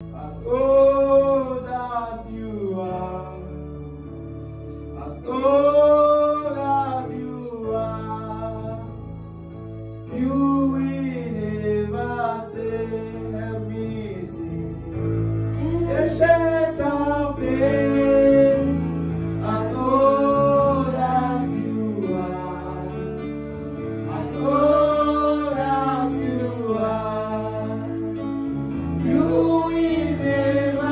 As old as you are, as old as you are, you will never say, help me sing. The shades of pain, as old as you are, as old as you are, you will never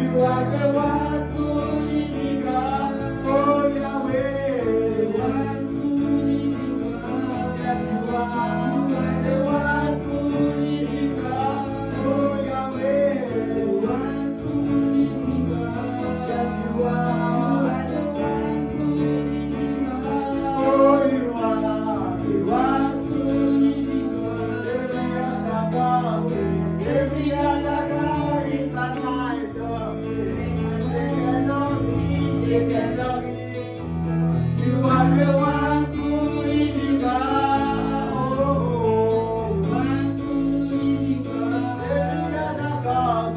You are the one true living God. Oh, Yahweh. Yes, you are the one true living God. Oh, Yahweh. Yes, you are. Oh, you are the one true living God. Every other God is an idol. They cannot see, they cannot hear. You are the one true living God. Oh, one true living God. Every other God,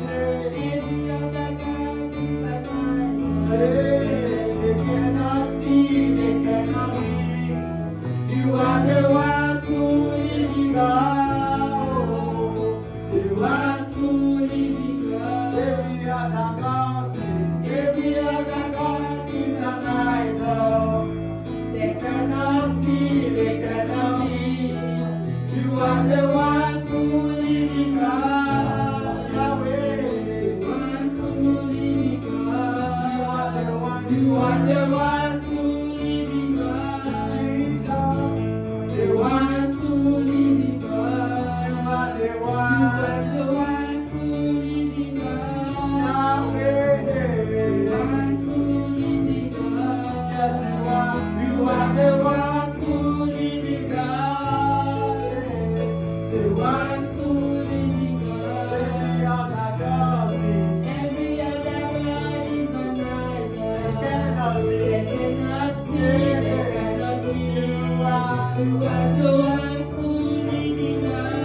they cannot see, they cannot hear. You are the one true living God. The one true living God. Every other God is an idol. They cannot see, they cannot hear. You are the one true living God. Yahweh. One true living God. You are the one true living God. Jesus, the one true living God. You are the one true living God. Yahweh. One true living God. Yes, you are. You are the one true living God. The one true living God. Every other God is an idol. They cannot see, they cannot see. You are the one true living God.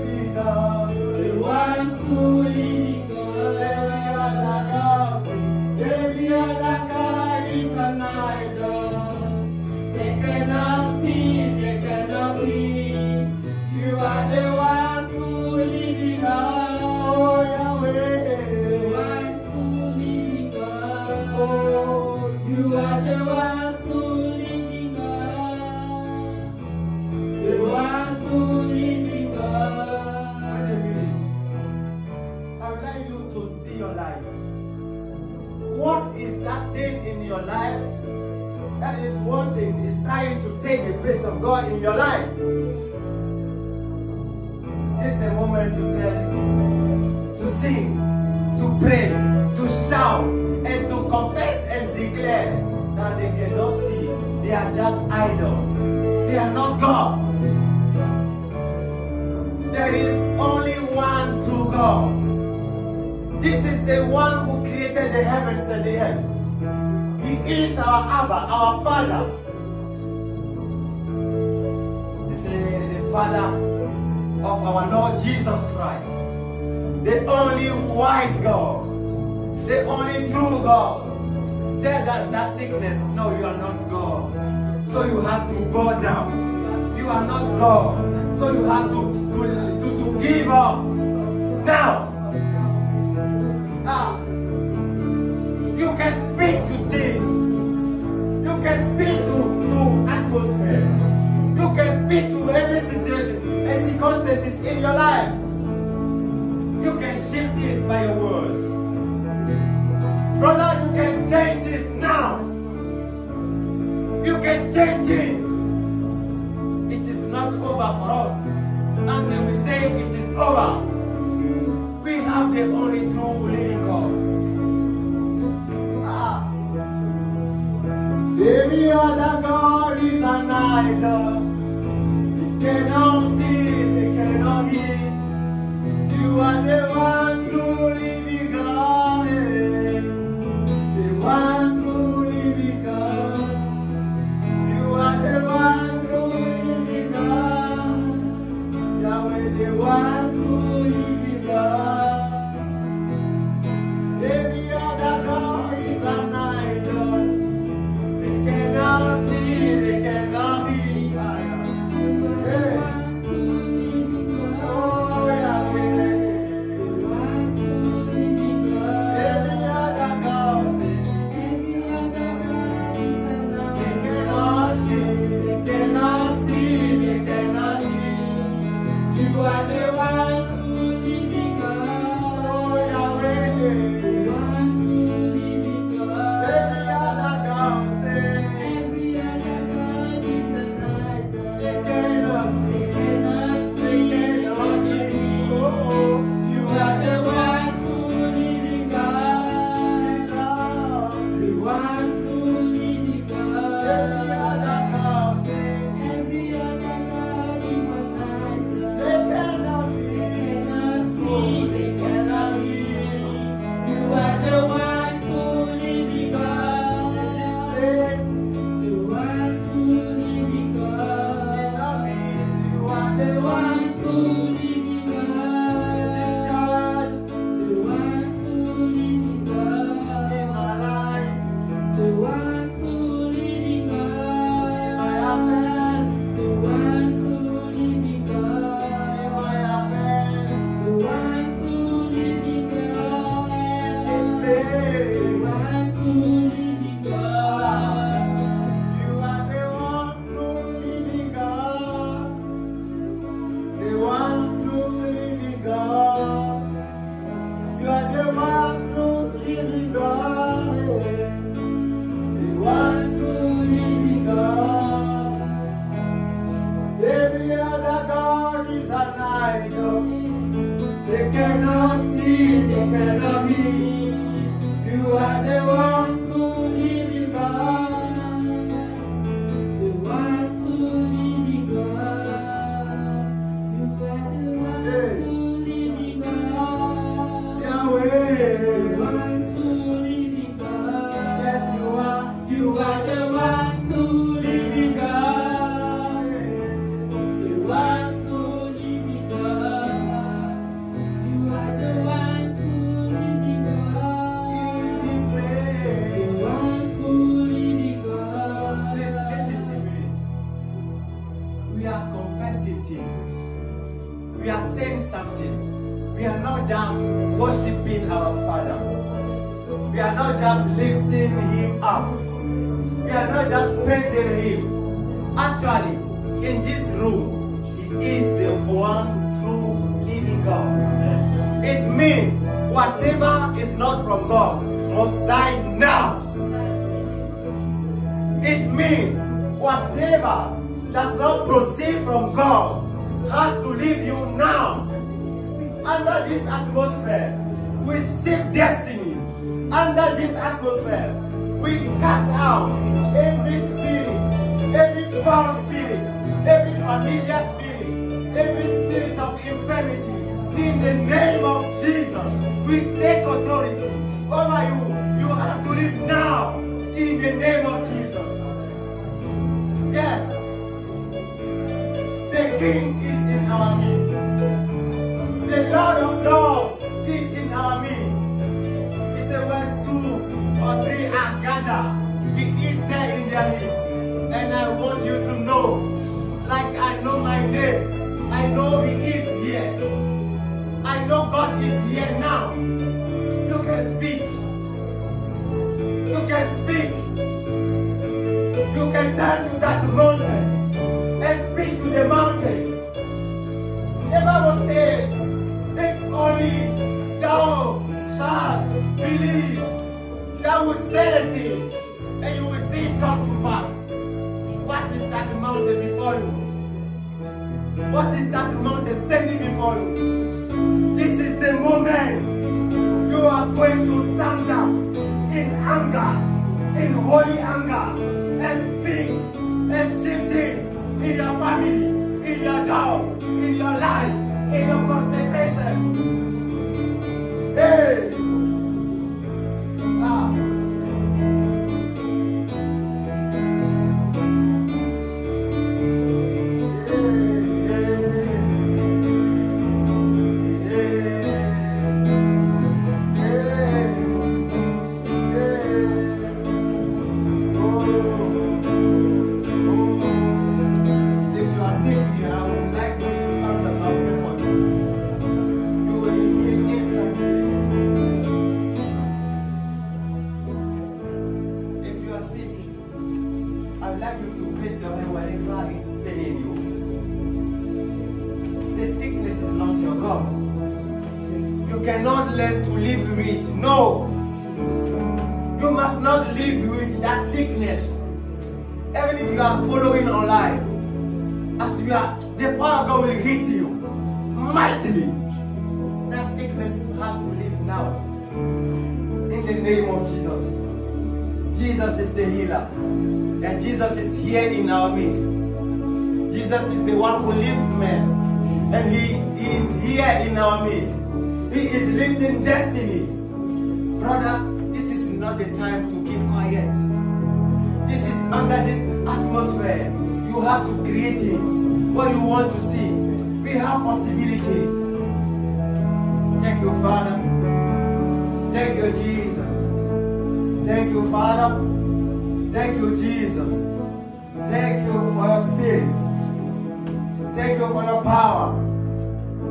Jesus, the one true living God. Every other God is an idol. They cannot see, they cannot hear. You are the one true living God. Oh, Yahweh. One true living God. Oh, you are the one true living God. The one true living God. Wait a minute. I would like you to see your life. What is that thing in your life that is wanting, is trying to take the place of God in your life? This is a moment to tell you, to sing, to pray, to shout, and to confess and declare that they cannot see. They are just idols. They are not God. There is only one true God. This is the one who created the heavens and the earth. He is our Abba, our Father. They say the Father of our Lord Jesus Christ. The only wise God. The only true God. Tell that sickness, no, you are not God. So you have to go down. You are not God. So you have to give up. Now. You can speak to things. You can speak to atmospheres. You can speak to every situation and circumstances in your life. You can shift this by your words. Brother, you can change this now. You can change things. It is not over for us until we say it is over. We have the only true living God. Every other God is an idol. They cannot see, they cannot hear. You are the one true living God. The one true living God. You are the one true living God. Yahweh, the one true living God. Every other God is an idol. They cannot see, they cannot hear. living God. The one true living God. Every other God is an idol. They cannot see, they cannot hear. You are the one true living God. The one true living God. You are the one true living God. Yahweh. The one true living God. Yes, you are. You are the one true living God. The one true living God. You are the one true living God. In His name. The one true living God. Listen a minute. We are confessing things. We are saying something. We are not just worshiping our Father. We are not just lifting Him up. We are not just praising Him. Actually, in this room, He is the one true living God. It means whatever is not from God must die now. It means whatever does not proceed from God has to leave you now. Under this atmosphere, we shift destinies. Under this atmosphere, we cast out every spirit, every foul spirit, every familiar spirit, every spirit of infirmity. In the name of Jesus, we take authority over you. You have to live now in the name of Jesus. Yes, the King is in our midst. The Lord of Lords is in our midst. He said, when 2 or 3 are gathered, He is there in their midst. And I want you to know, like I know my name, I know He is here. I know God is here now. You can speak. You can speak. You can turn to that mountain and speak to the mountain. The Bible says, if only thou shalt believe, thou will say the thing, and you will see it come to pass. What is that mountain before you? What is that mountain standing before you? This is the moment you are going to stand up in anger, in holy anger, and speak and shift things in your family, in your job, in your life, in your consecration. Hey! In our midst. Jesus is the one who lifts men, and He is here in our midst. He is lifting destinies. Brother, this is not the time to keep quiet. This is under this atmosphere. You have to create things. What you want to see. We have possibilities. Thank you, Father. Thank you, Jesus. Thank you, Father. Thank you, Jesus. Thank you for your spirit. Thank you for your power.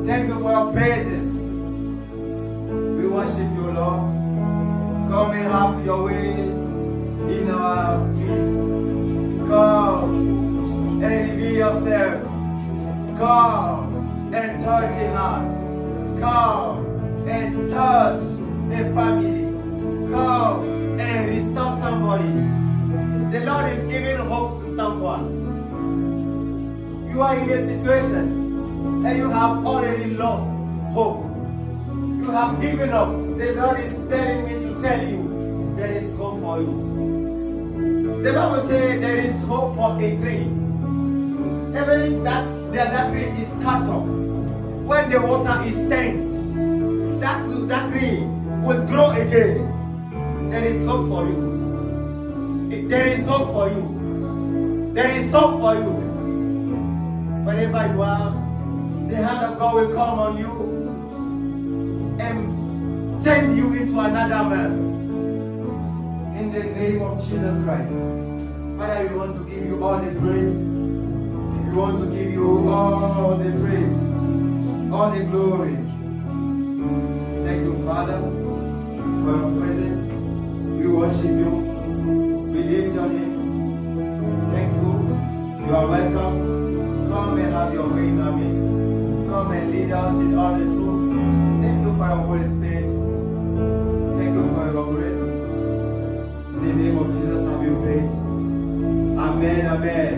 Thank you for your presence. We worship you, Lord. Come and have your ways in our midst. Come and reveal yourself. Come and touch a heart. Come and touch a family. in a situation and you have already lost hope. You have given up. The Lord is telling me to tell you there is hope for you. The Bible says there is hope for a tree. Even if that tree is cut off, when the water is sent, that tree will grow again. There is hope for you. There is hope for you. There is hope for you. Wherever you are, the hand of God will come on you and turn you into another man. In the name of Jesus Christ. Father, we want to give you all the praise. We want to give you all the praise, all the glory. Thank you, Father, for your presence. We worship you. We lift your name. Thank you. You are welcome. Come and have your way in our midst. Come and lead us in all the truth. Thank you for your Holy Spirit. Thank you for your grace. In the name of Jesus have you prayed. Amen, amen.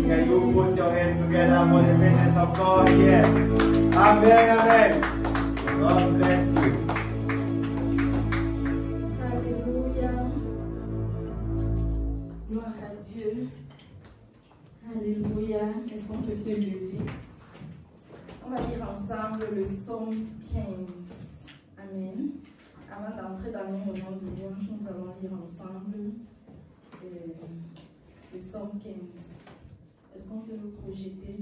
Can you put your hands together for the presence of God here? Amen, amen. God bless you. Alléluia. Gloire à Dieu. Alléluia. Est-ce qu'on peut se lever? On va lire ensemble le psaume 15. Amen. Avant d'entrer dans le moment de louange, nous allons lire ensemble le psaume 15. Est-ce qu'on peut le projeter?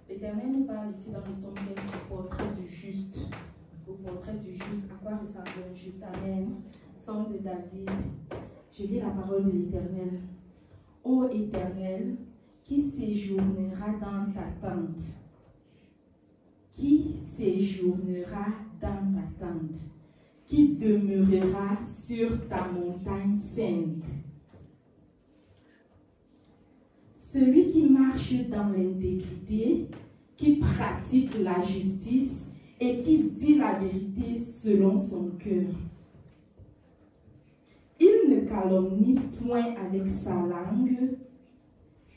L'Éternel nous parle ici dans le psaume 15 du portrait du juste. Le portrait du juste. À quoi ressemble un juste? Amen. Psaume de David. Je lis la parole de l'Éternel. Ô Éternel, qui séjournera dans ta tente? Qui séjournera dans ta tente? Qui demeurera sur ta montagne sainte? Celui qui marche dans l'intégrité, qui pratique la justice et qui dit la vérité selon son cœur. Il ne calomnie point avec sa langue,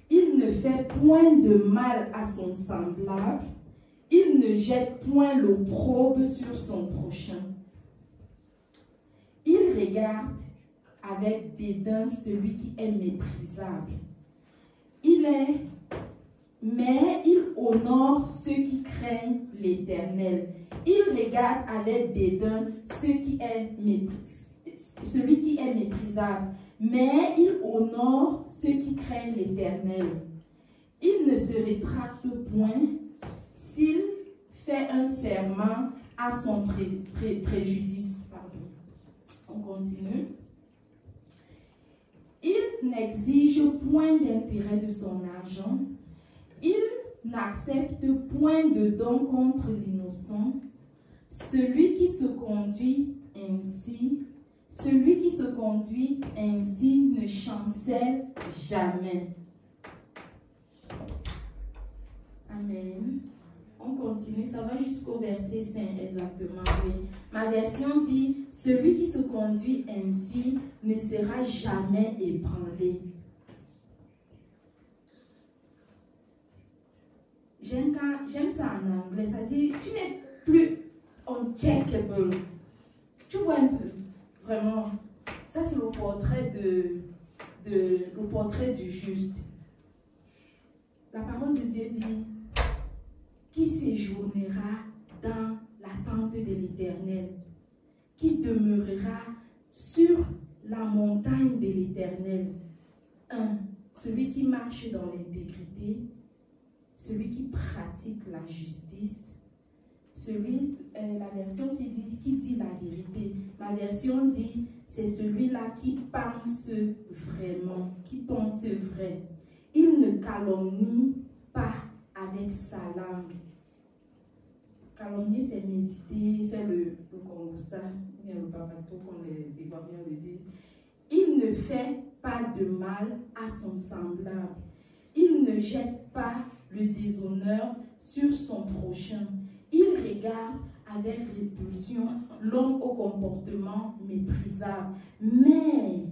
il ne fait point de mal à son semblable, il ne jette point l'opprobre sur son prochain. Il regarde avec dédain celui qui est méprisable. Mais il honore ceux qui craignent l'Éternel. Il regarde avec dédain celui qui est méprisable. Mais il honore ceux qui craignent l'Éternel. Il ne se rétracte point s'il fait un serment à son préjudice. Pardon. On continue. Il n'exige point d'intérêt de son argent. Il n'accepte point de don contre l'innocent. Celui qui se conduit ainsi ne chancelle jamais. Amen. On continue, ça va jusqu'au verset 5 exactement. Oui. Ma version dit, celui qui se conduit ainsi ne sera jamais ébranlé. J'aime ça en anglais, ça dit, tu n'es plus uncheckable. Tu vois un peu, vraiment, ça c'est le portrait le portrait du juste. La parole de Dieu dit, qui séjournera dans la tente de l'Éternel, qui demeurera sur la montagne de l'Éternel. 1. Celui qui marche dans l'intégrité, celui qui pratique la justice, la version dit qui dit la vérité. Ma version dit, c'est celui-là qui pense vraiment, qui pense vrai. Il ne calomnie pas avec sa langue. Calomnier, c'est méditer, faire le congossa, bien le papato, comme les Ivoiriens le disent. Il ne fait pas de mal à son semblable. Il ne jette pas le déshonneur sur son prochain. Il regarde avec répulsion l'homme au comportement méprisable. Mais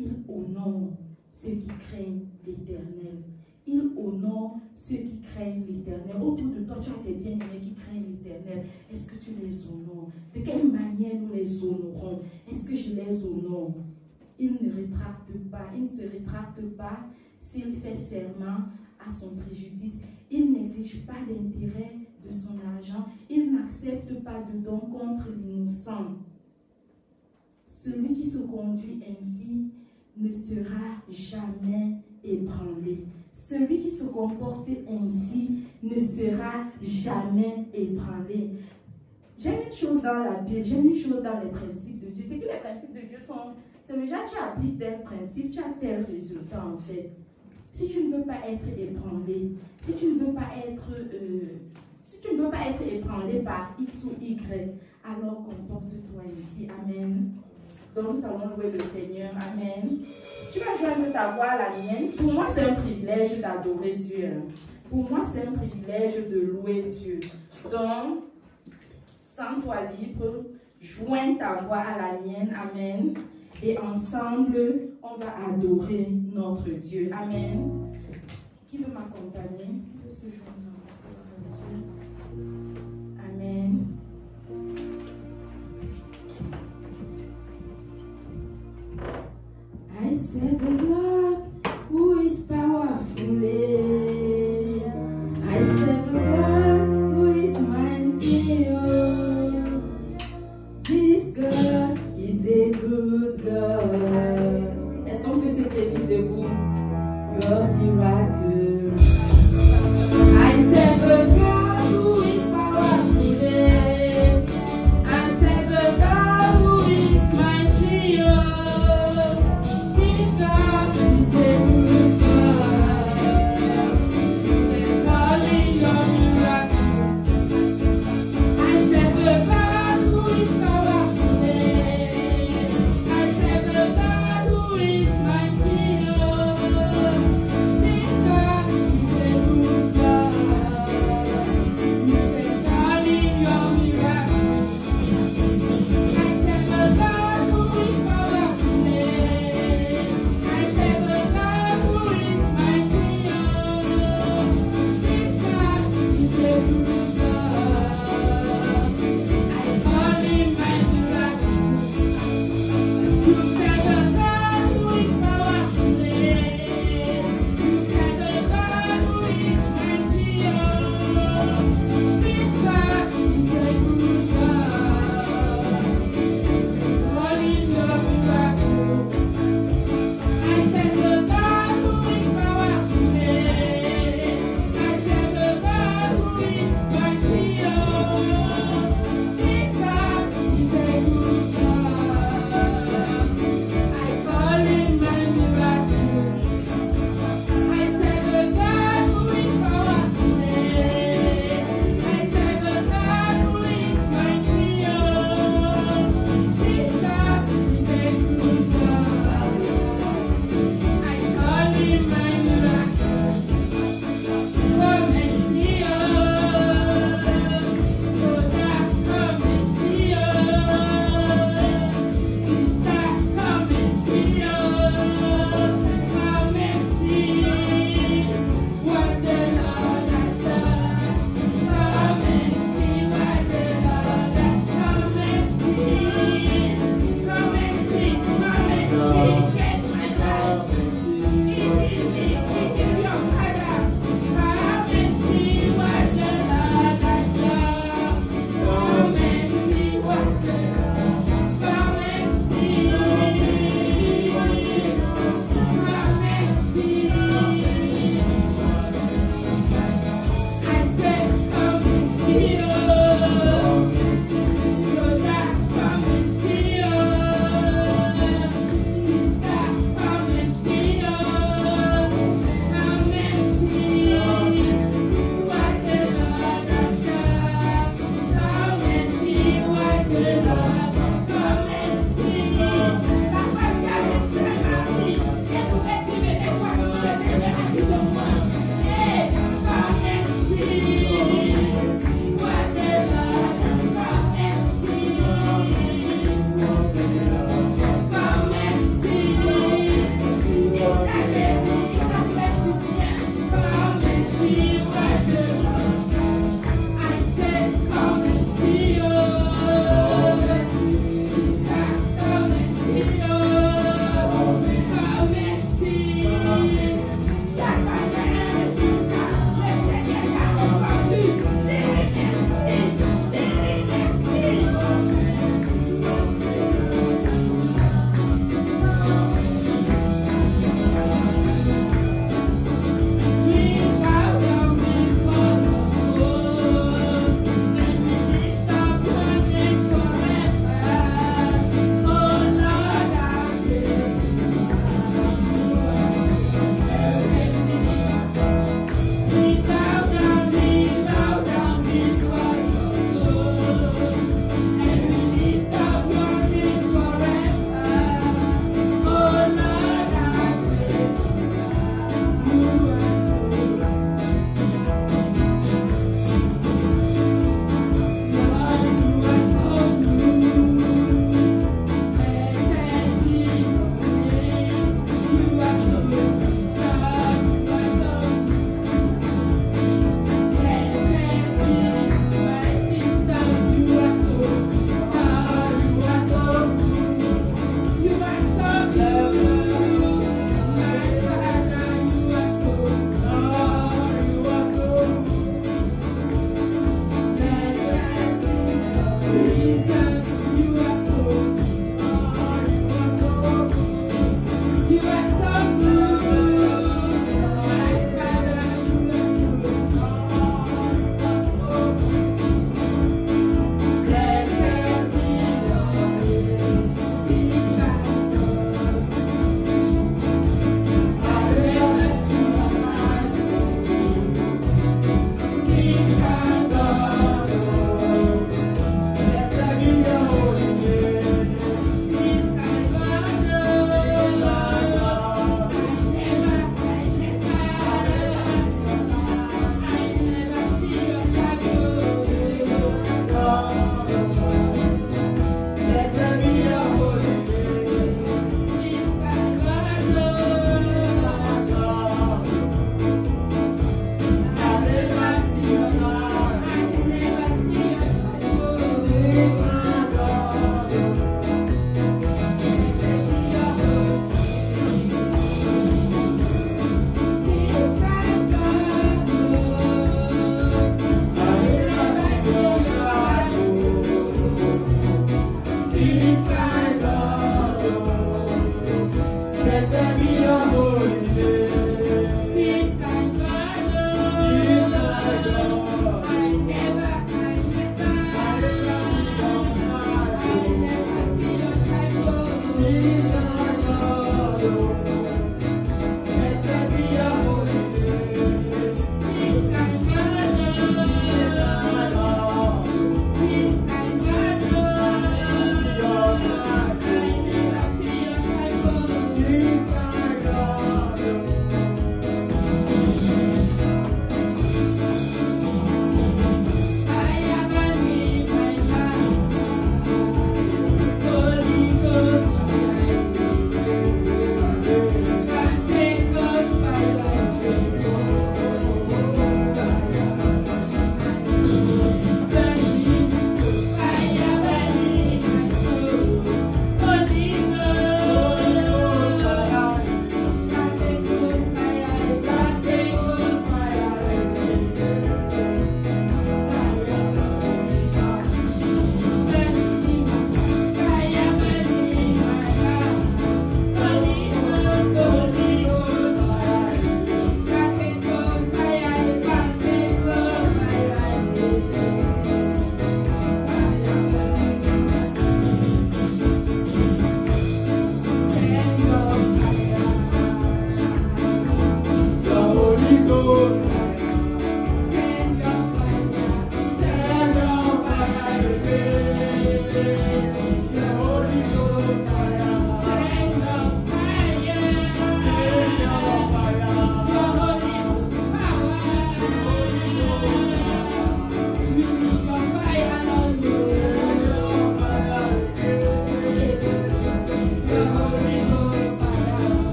il honore ceux qui craignent l'Éternel. Il honore ceux qui craignent l'Éternel. Autour de toi, tu as tes bien-aimés qui craignent l'Éternel. Est-ce que tu les honores? De quelle manière nous les honorons? Est-ce que je les honore? Il ne rétracte pas, il ne se rétracte pas s'il fait serment à son préjudice. Il n'exige pas l'intérêt de son argent. Il n'accepte pas de don contre l'innocent. Celui qui se conduit ainsi ne sera jamais ébranlé. Celui qui se comporte ainsi ne sera jamais ébranlé. J'aime une chose dans la Bible, j'aime une chose dans les principes de Dieu. C'est que les principes de Dieu sont, c'est déjà tu appliques tel principe, tu as tel résultat en fait. Si tu ne veux pas être ébranlé, si tu ne veux pas être ébranlé par X ou Y, alors comporte-toi ici. Amen. Donc nous allons louer le Seigneur. Amen. Tu vas joindre ta voix à la mienne. Pour moi, c'est un privilège d'adorer Dieu. Pour moi, c'est un privilège de louer Dieu. Donc, sens-toi libre. Joins ta voix à la mienne. Amen. Et ensemble, on va adorer notre Dieu. Amen. Qui veut m'accompagner? Qui veut se joindre à Dieu? Amen. I serve a God who is powerful. I serve a God who is mighty. This God is a good God. Est-ce qu'on peut se tenir debout? Your miracle. I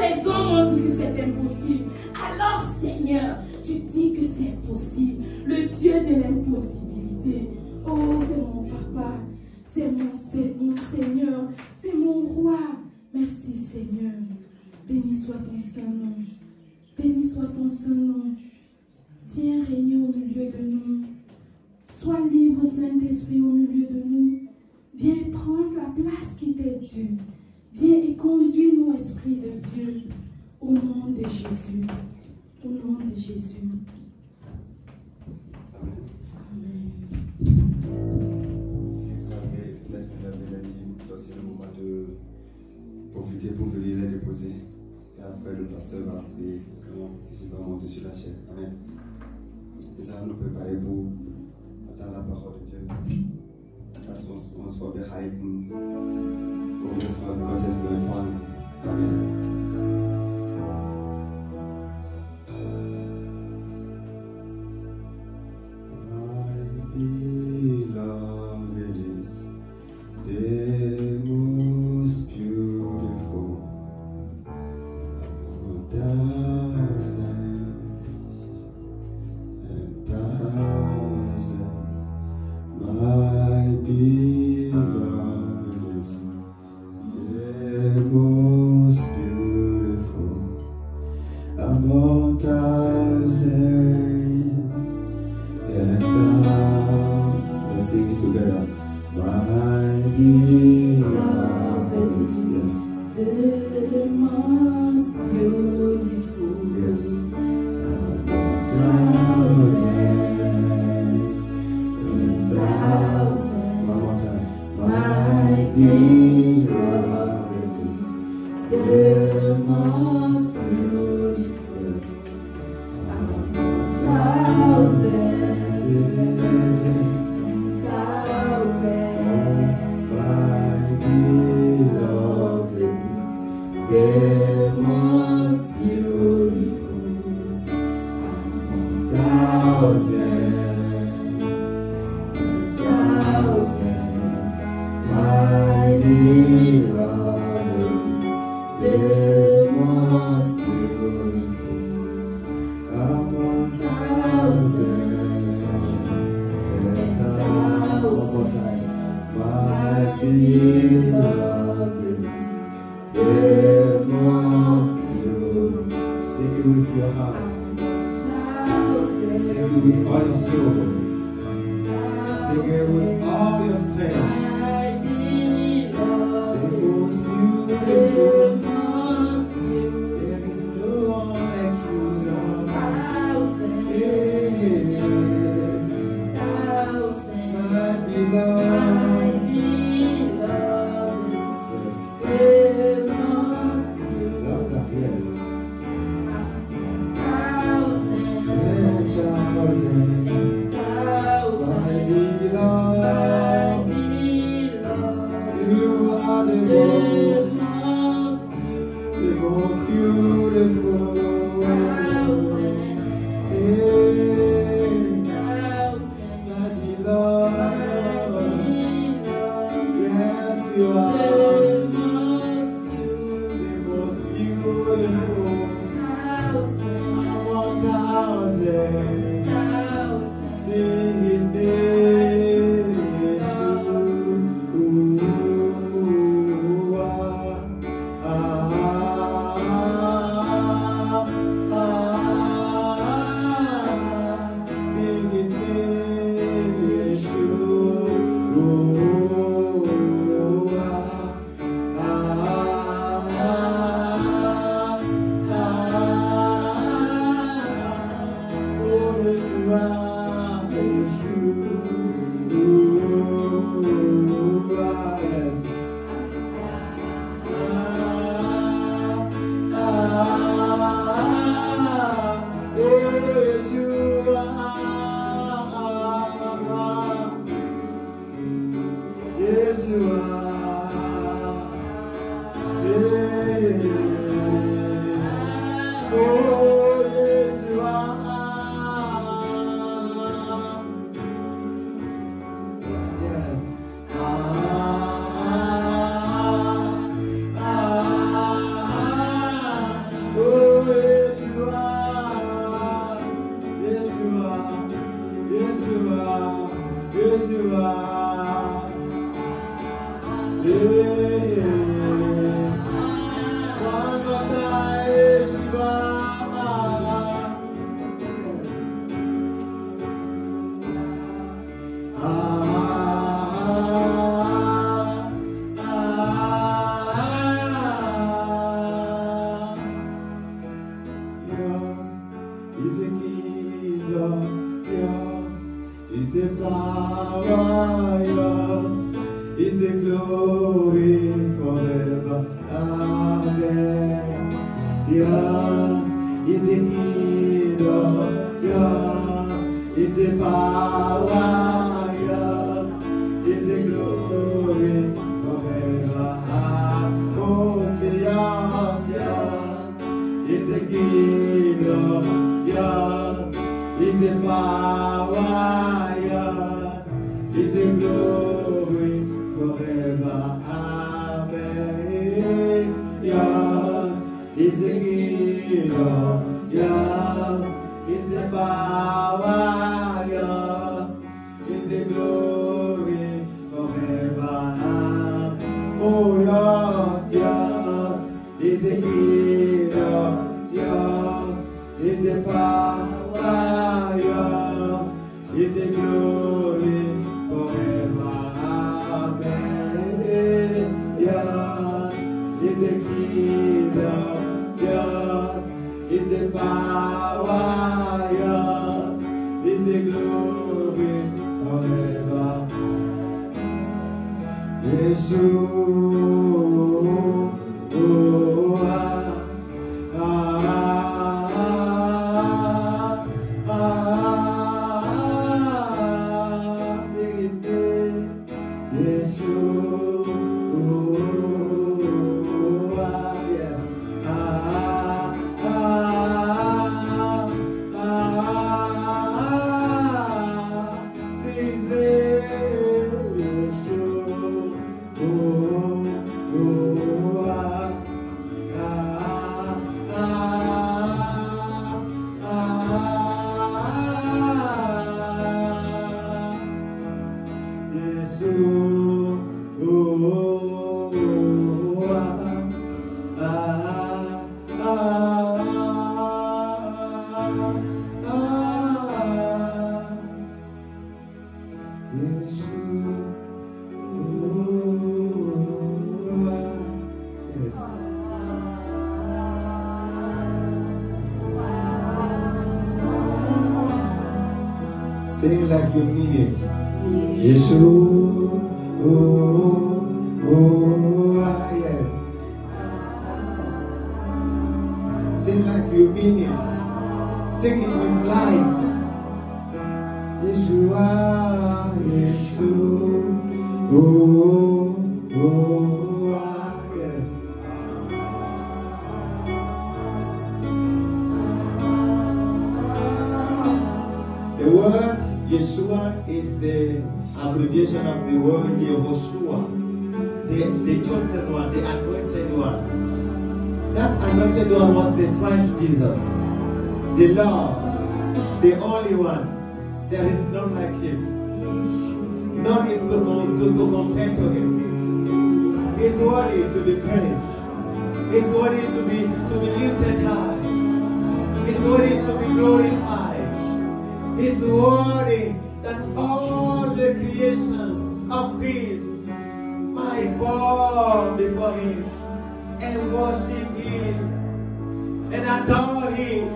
les hommes ont dit que c'est impossible. Alors, Seigneur, tu dis que c'est possible. Le Dieu de l'impossibilité. Oh, c'est mon papa. C'est mon Seigneur. C'est mon roi. Merci, Seigneur. Béni soit ton saint nom. Béni soit ton saint nom. Viens régner au milieu de nous. Sois libre, Saint-Esprit, au milieu de nous. Viens prendre la place qui t'est due. Viens et conduis-nous, Esprit de Dieu, au nom de Jésus. Au nom de Jésus. Amen. Si vous êtes venu la dîme, ça c'est le moment de profiter pour venir les déposer. Et après, le pasteur va prier quand il va monter sur la chaîne. Amen. Et ça va nous préparer pour attendre la parole de Dieu. Parce qu'on se voit bereit, um das Wort Gottes zu empfangen. Amen. Yeshua. Yeah. One more time, Yeshua. Yours is the kingdom, yours is the power, yours is the glory forever. Amen. Yours is the kingdom, yours is the power, yours is the glory forever. Oh, say yours is the kingdom, yours is the power, yours is the glory forever. Amen. Yours is the kingdom, yours is the power, yours is the glory forever. Oh, yours, yours is the kingdom, yours is the power, yours is the glory forever. Amen. Yours is the kingdom, yours is the power, yours is the glory forever. Yeshua. Sing his name. Yeshua. Yeah. Sing his name. Sing like you mean it. Yeshua, yes. Sing like you mean it. Sing it with life. Yeshua, Yeshua, yes. The word Yeshua is the abbreviation of the word Yehoshua, the chosen one, the anointed one. That anointed one was the Christ Jesus, the Lord, the only one. There is none like him. None is to compare to him. He's worthy to be praised. He's worthy to be lifted high. He's worthy to be glorified. He's worthy that all the creations of His might bow before Him and worship Him and adore Him.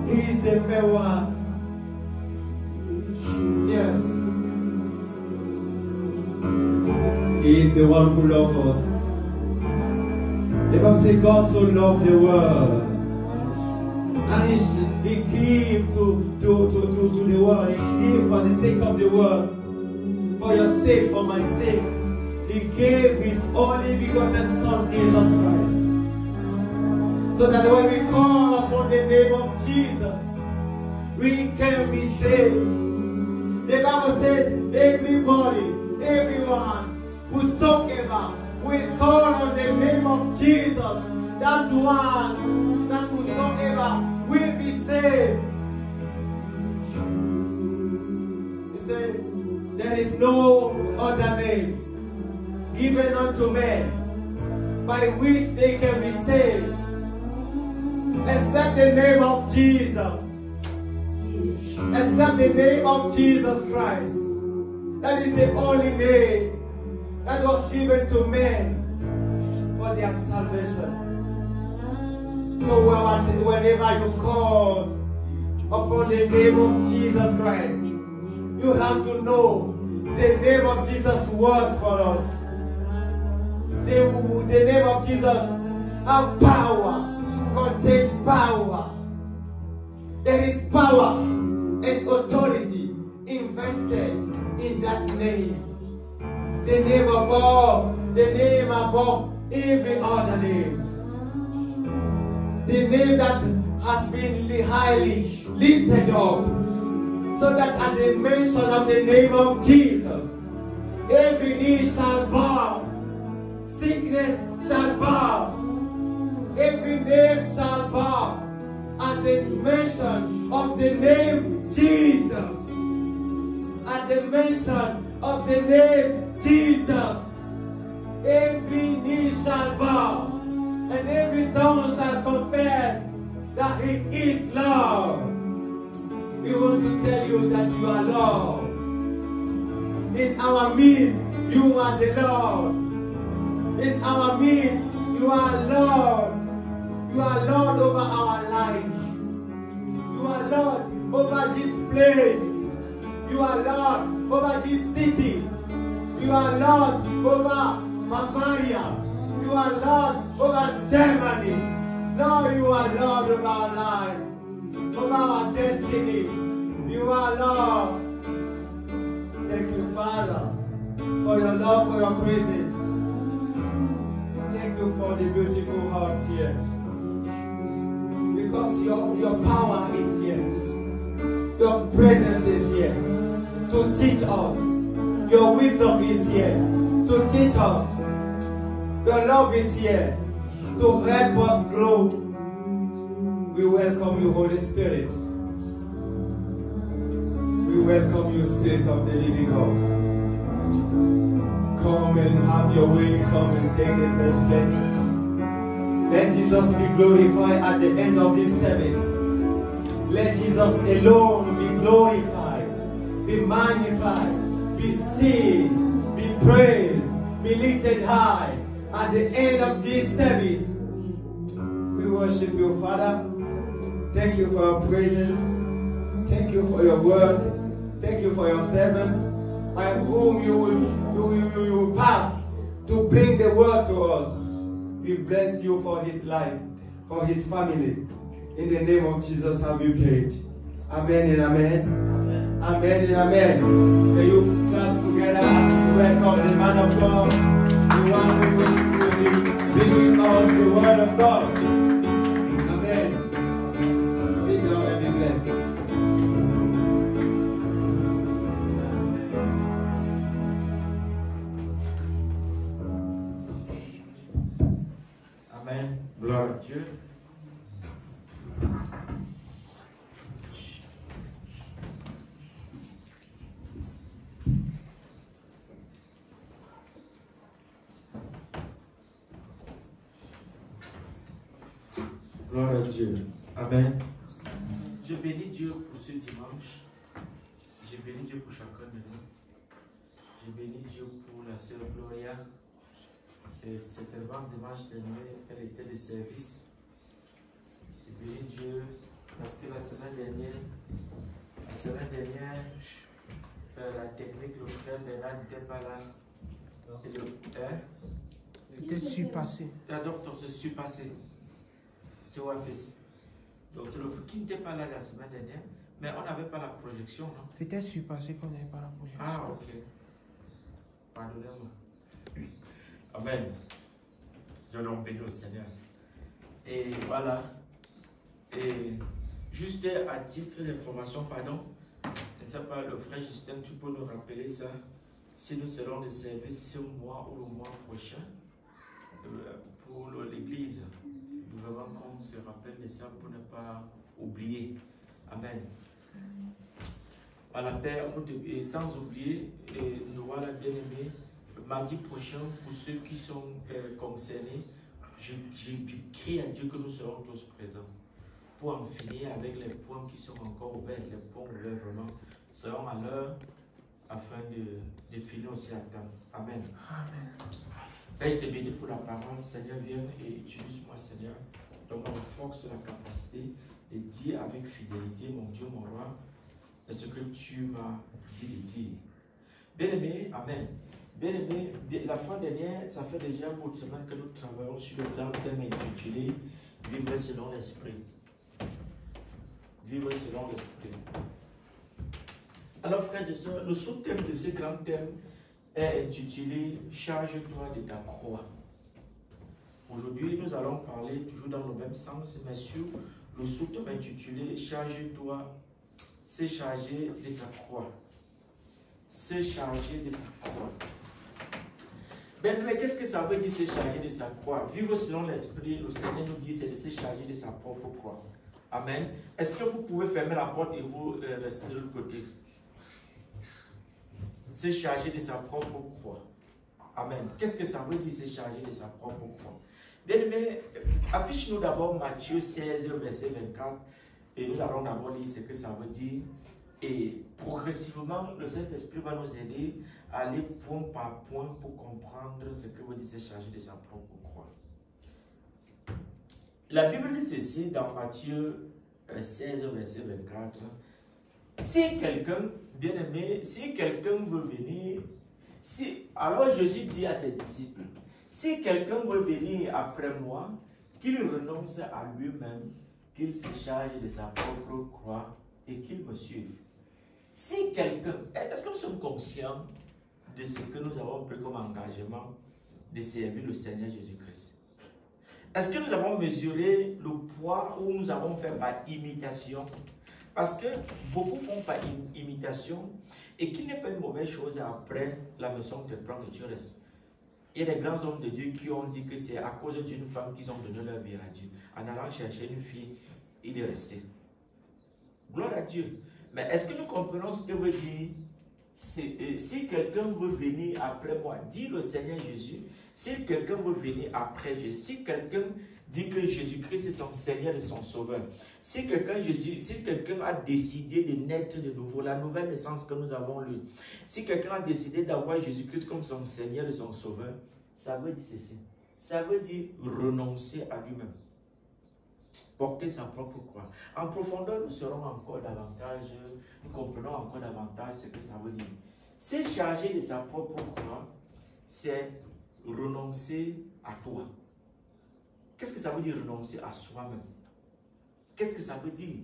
He is the fair one. Yes. He is the one who loves us. The Bible says God so loved the world. And he gave to the world. He gave for the sake of the world. For your sake, for my sake. He gave His only begotten Son, Jesus Christ. So that when we call upon the name of Jesus, we can be saved. The Bible says everybody, everyone, whosoever will call on the name of Jesus, that one, that whosoever will be saved. He said, There is no other name given unto men by which they can be saved except the name of Jesus. Except the name of Jesus Christ. That is the only name that was given to men for their salvation. So whenever you call upon the name of Jesus Christ, you have to know the name of Jesus was for us. The name of Jesus has power, contains power. There is power and authority invested in that name. The name above every other names. The name that has been highly lifted up, so that at the mention of the name of Jesus, every knee shall bow, sickness shall bow, every name shall bow at the mention of the name Jesus. At the mention of the name Jesus, every knee shall bow and every tongue shall confess that He is Lord. We want to tell you that you are Lord. In our midst, you are the Lord. In our midst, you are Lord. You are Lord over our lives. You are Lord over this place. You are Lord over this city. You are Lord over Bavaria. You are Lord over Germany. Lord, you are Lord over our life, over our destiny. You are Lord. Thank you, Father, for your love, for your presence. Thank you for the beautiful hearts here. Because your power is here. Your presence is here to teach us. Your wisdom is here to teach us. Your love is here to help us grow. We welcome you, Holy Spirit. We welcome you, Spirit of the living God. Come and have your way. Come and take the first place. Let Jesus be glorified at the end of this service. Let Jesus alone be glorified, be magnified, be seen, be praised, be lifted high. At the end of this service, we worship you, Father. Thank you for your presence. Thank you for your word. Thank you for your servant, by whom you will pass to bring the word to us. We bless you for his life, for his family. In the name of Jesus have we prayed. Amen and amen. Amen and amen. Can you clap together as we welcome the man of God, the one who will be bringing us the word of God. Amen. Sit down and be blessed. Amen. Gloire à Dieu. Gloire à Dieu. Amen. Je bénis Dieu pour ce dimanche. Je bénis Dieu pour chacun de nous. Je bénis Dieu pour la sœur Gloria. Et certainement dimanche dernier, elle était de service. Je bénis Dieu parce que la semaine dernière, la technique, le frère Bernard n'était pas là. Et le père C'était surpassé. La docteur se surpassé. Tu vois, fils. Donc c'est le qui n'était pas là la semaine dernière, mais on n'avait pas la projection, non? C'était surpassé qu'on n'avait pas la projection. Ah, ok. Pardonnez-moi. Amen. Je donc bénis au Seigneur. Et voilà. Et juste à titre d'information, pardon, je ne sais pas, le frère Justin, tu peux nous rappeler ça, si nous serons de service ce mois ou le mois prochain pour l'église. Vraiment qu'on se rappelle de ça pour ne pas oublier. Amen. Voilà, Père, et sans oublier, nous voilà bien aimés, mardi prochain, pour ceux qui sont concernés, je prie à Dieu que nous serons tous présents pour en finir avec les points qui sont encore ouverts, les points ouverts vraiment seront à l'heure afin de finir aussi à temps. Amen. Amen. Père, je te bénis pour la parole. Seigneur, viens et utilise-moi, Seigneur. Donne-moi la force et la capacité de dire avec fidélité, mon Dieu, mon roi, ce que tu m'as dit de dire. Bien-aimé, amen. Bien-aimé, la fois dernière, ça fait déjà beaucoup de semaines que nous travaillons sur le grand thème intitulé Vivre selon l'esprit. Vivre selon l'esprit. Alors, frères et sœurs, le sous-thème de ce grand thème est intitulé Charge-toi de ta croix. Aujourd'hui, nous allons parler toujours dans le même sens, mais sur le sous-thème intitulé Charge-toi, c'est charger de sa croix. Se charger de sa croix. Ben, mais qu'est-ce que ça veut dire se charger de sa croix? Vivre selon l'esprit, le Seigneur nous dit c'est de se charger de sa propre croix. Amen. Est-ce que vous pouvez fermer la porte et vous rester de l'autre côté? Se charger de sa propre croix. Amen. Qu'est-ce que ça veut dire se charger de sa propre croix? Bien aimé, affiche-nous d'abord Matthieu 16, verset 24. Et nous allons d'abord lire ce que ça veut dire. Et progressivement, le Saint-Esprit va nous aider à aller point par point pour comprendre ce que veut dire se charger de sa propre croix. La Bible dit ceci dans Matthieu 16, verset 24. Si quelqu'un, bien aimé, si quelqu'un veut venir, alors Jésus dit à ses disciples, si quelqu'un veut venir après moi, qu'il renonce à lui-même, qu'il se charge de sa propre croix et qu'il me suive. Si quelqu'un, est-ce que nous sommes conscients de ce que nous avons pris comme engagement de servir le Seigneur Jésus-Christ? Est-ce que nous avons mesuré le poids ou nous avons fait par imitation? Parce que beaucoup font par imitation et qui n'est pas une mauvaise chose après la maison de prendre et tu restes. Il y a des grands hommes de Dieu qui ont dit que c'est à cause d'une femme qu'ils ont donné leur vie à Dieu. En allant chercher une fille, il est resté. Gloire à Dieu. Mais est-ce que nous comprenons ce que veut dire si quelqu'un veut venir après moi, dit le Seigneur Jésus, si quelqu'un veut venir après Jésus, si quelqu'un dit que Jésus-Christ est son Seigneur et son Sauveur, si quelqu'un a décidé de naître de nouveau, la nouvelle naissance que nous avons lue, si quelqu'un a décidé d'avoir Jésus-Christ comme son Seigneur et son Sauveur, ça veut dire ceci. Ça veut dire renoncer à lui-même. Porter sa propre croix. En profondeur, nous serons encore davantage, nous comprenons encore davantage ce que ça veut dire. Se charger de sa propre croix, c'est renoncer à toi. Qu'est-ce que ça veut dire renoncer à soi-même? Qu'est-ce que ça veut dire?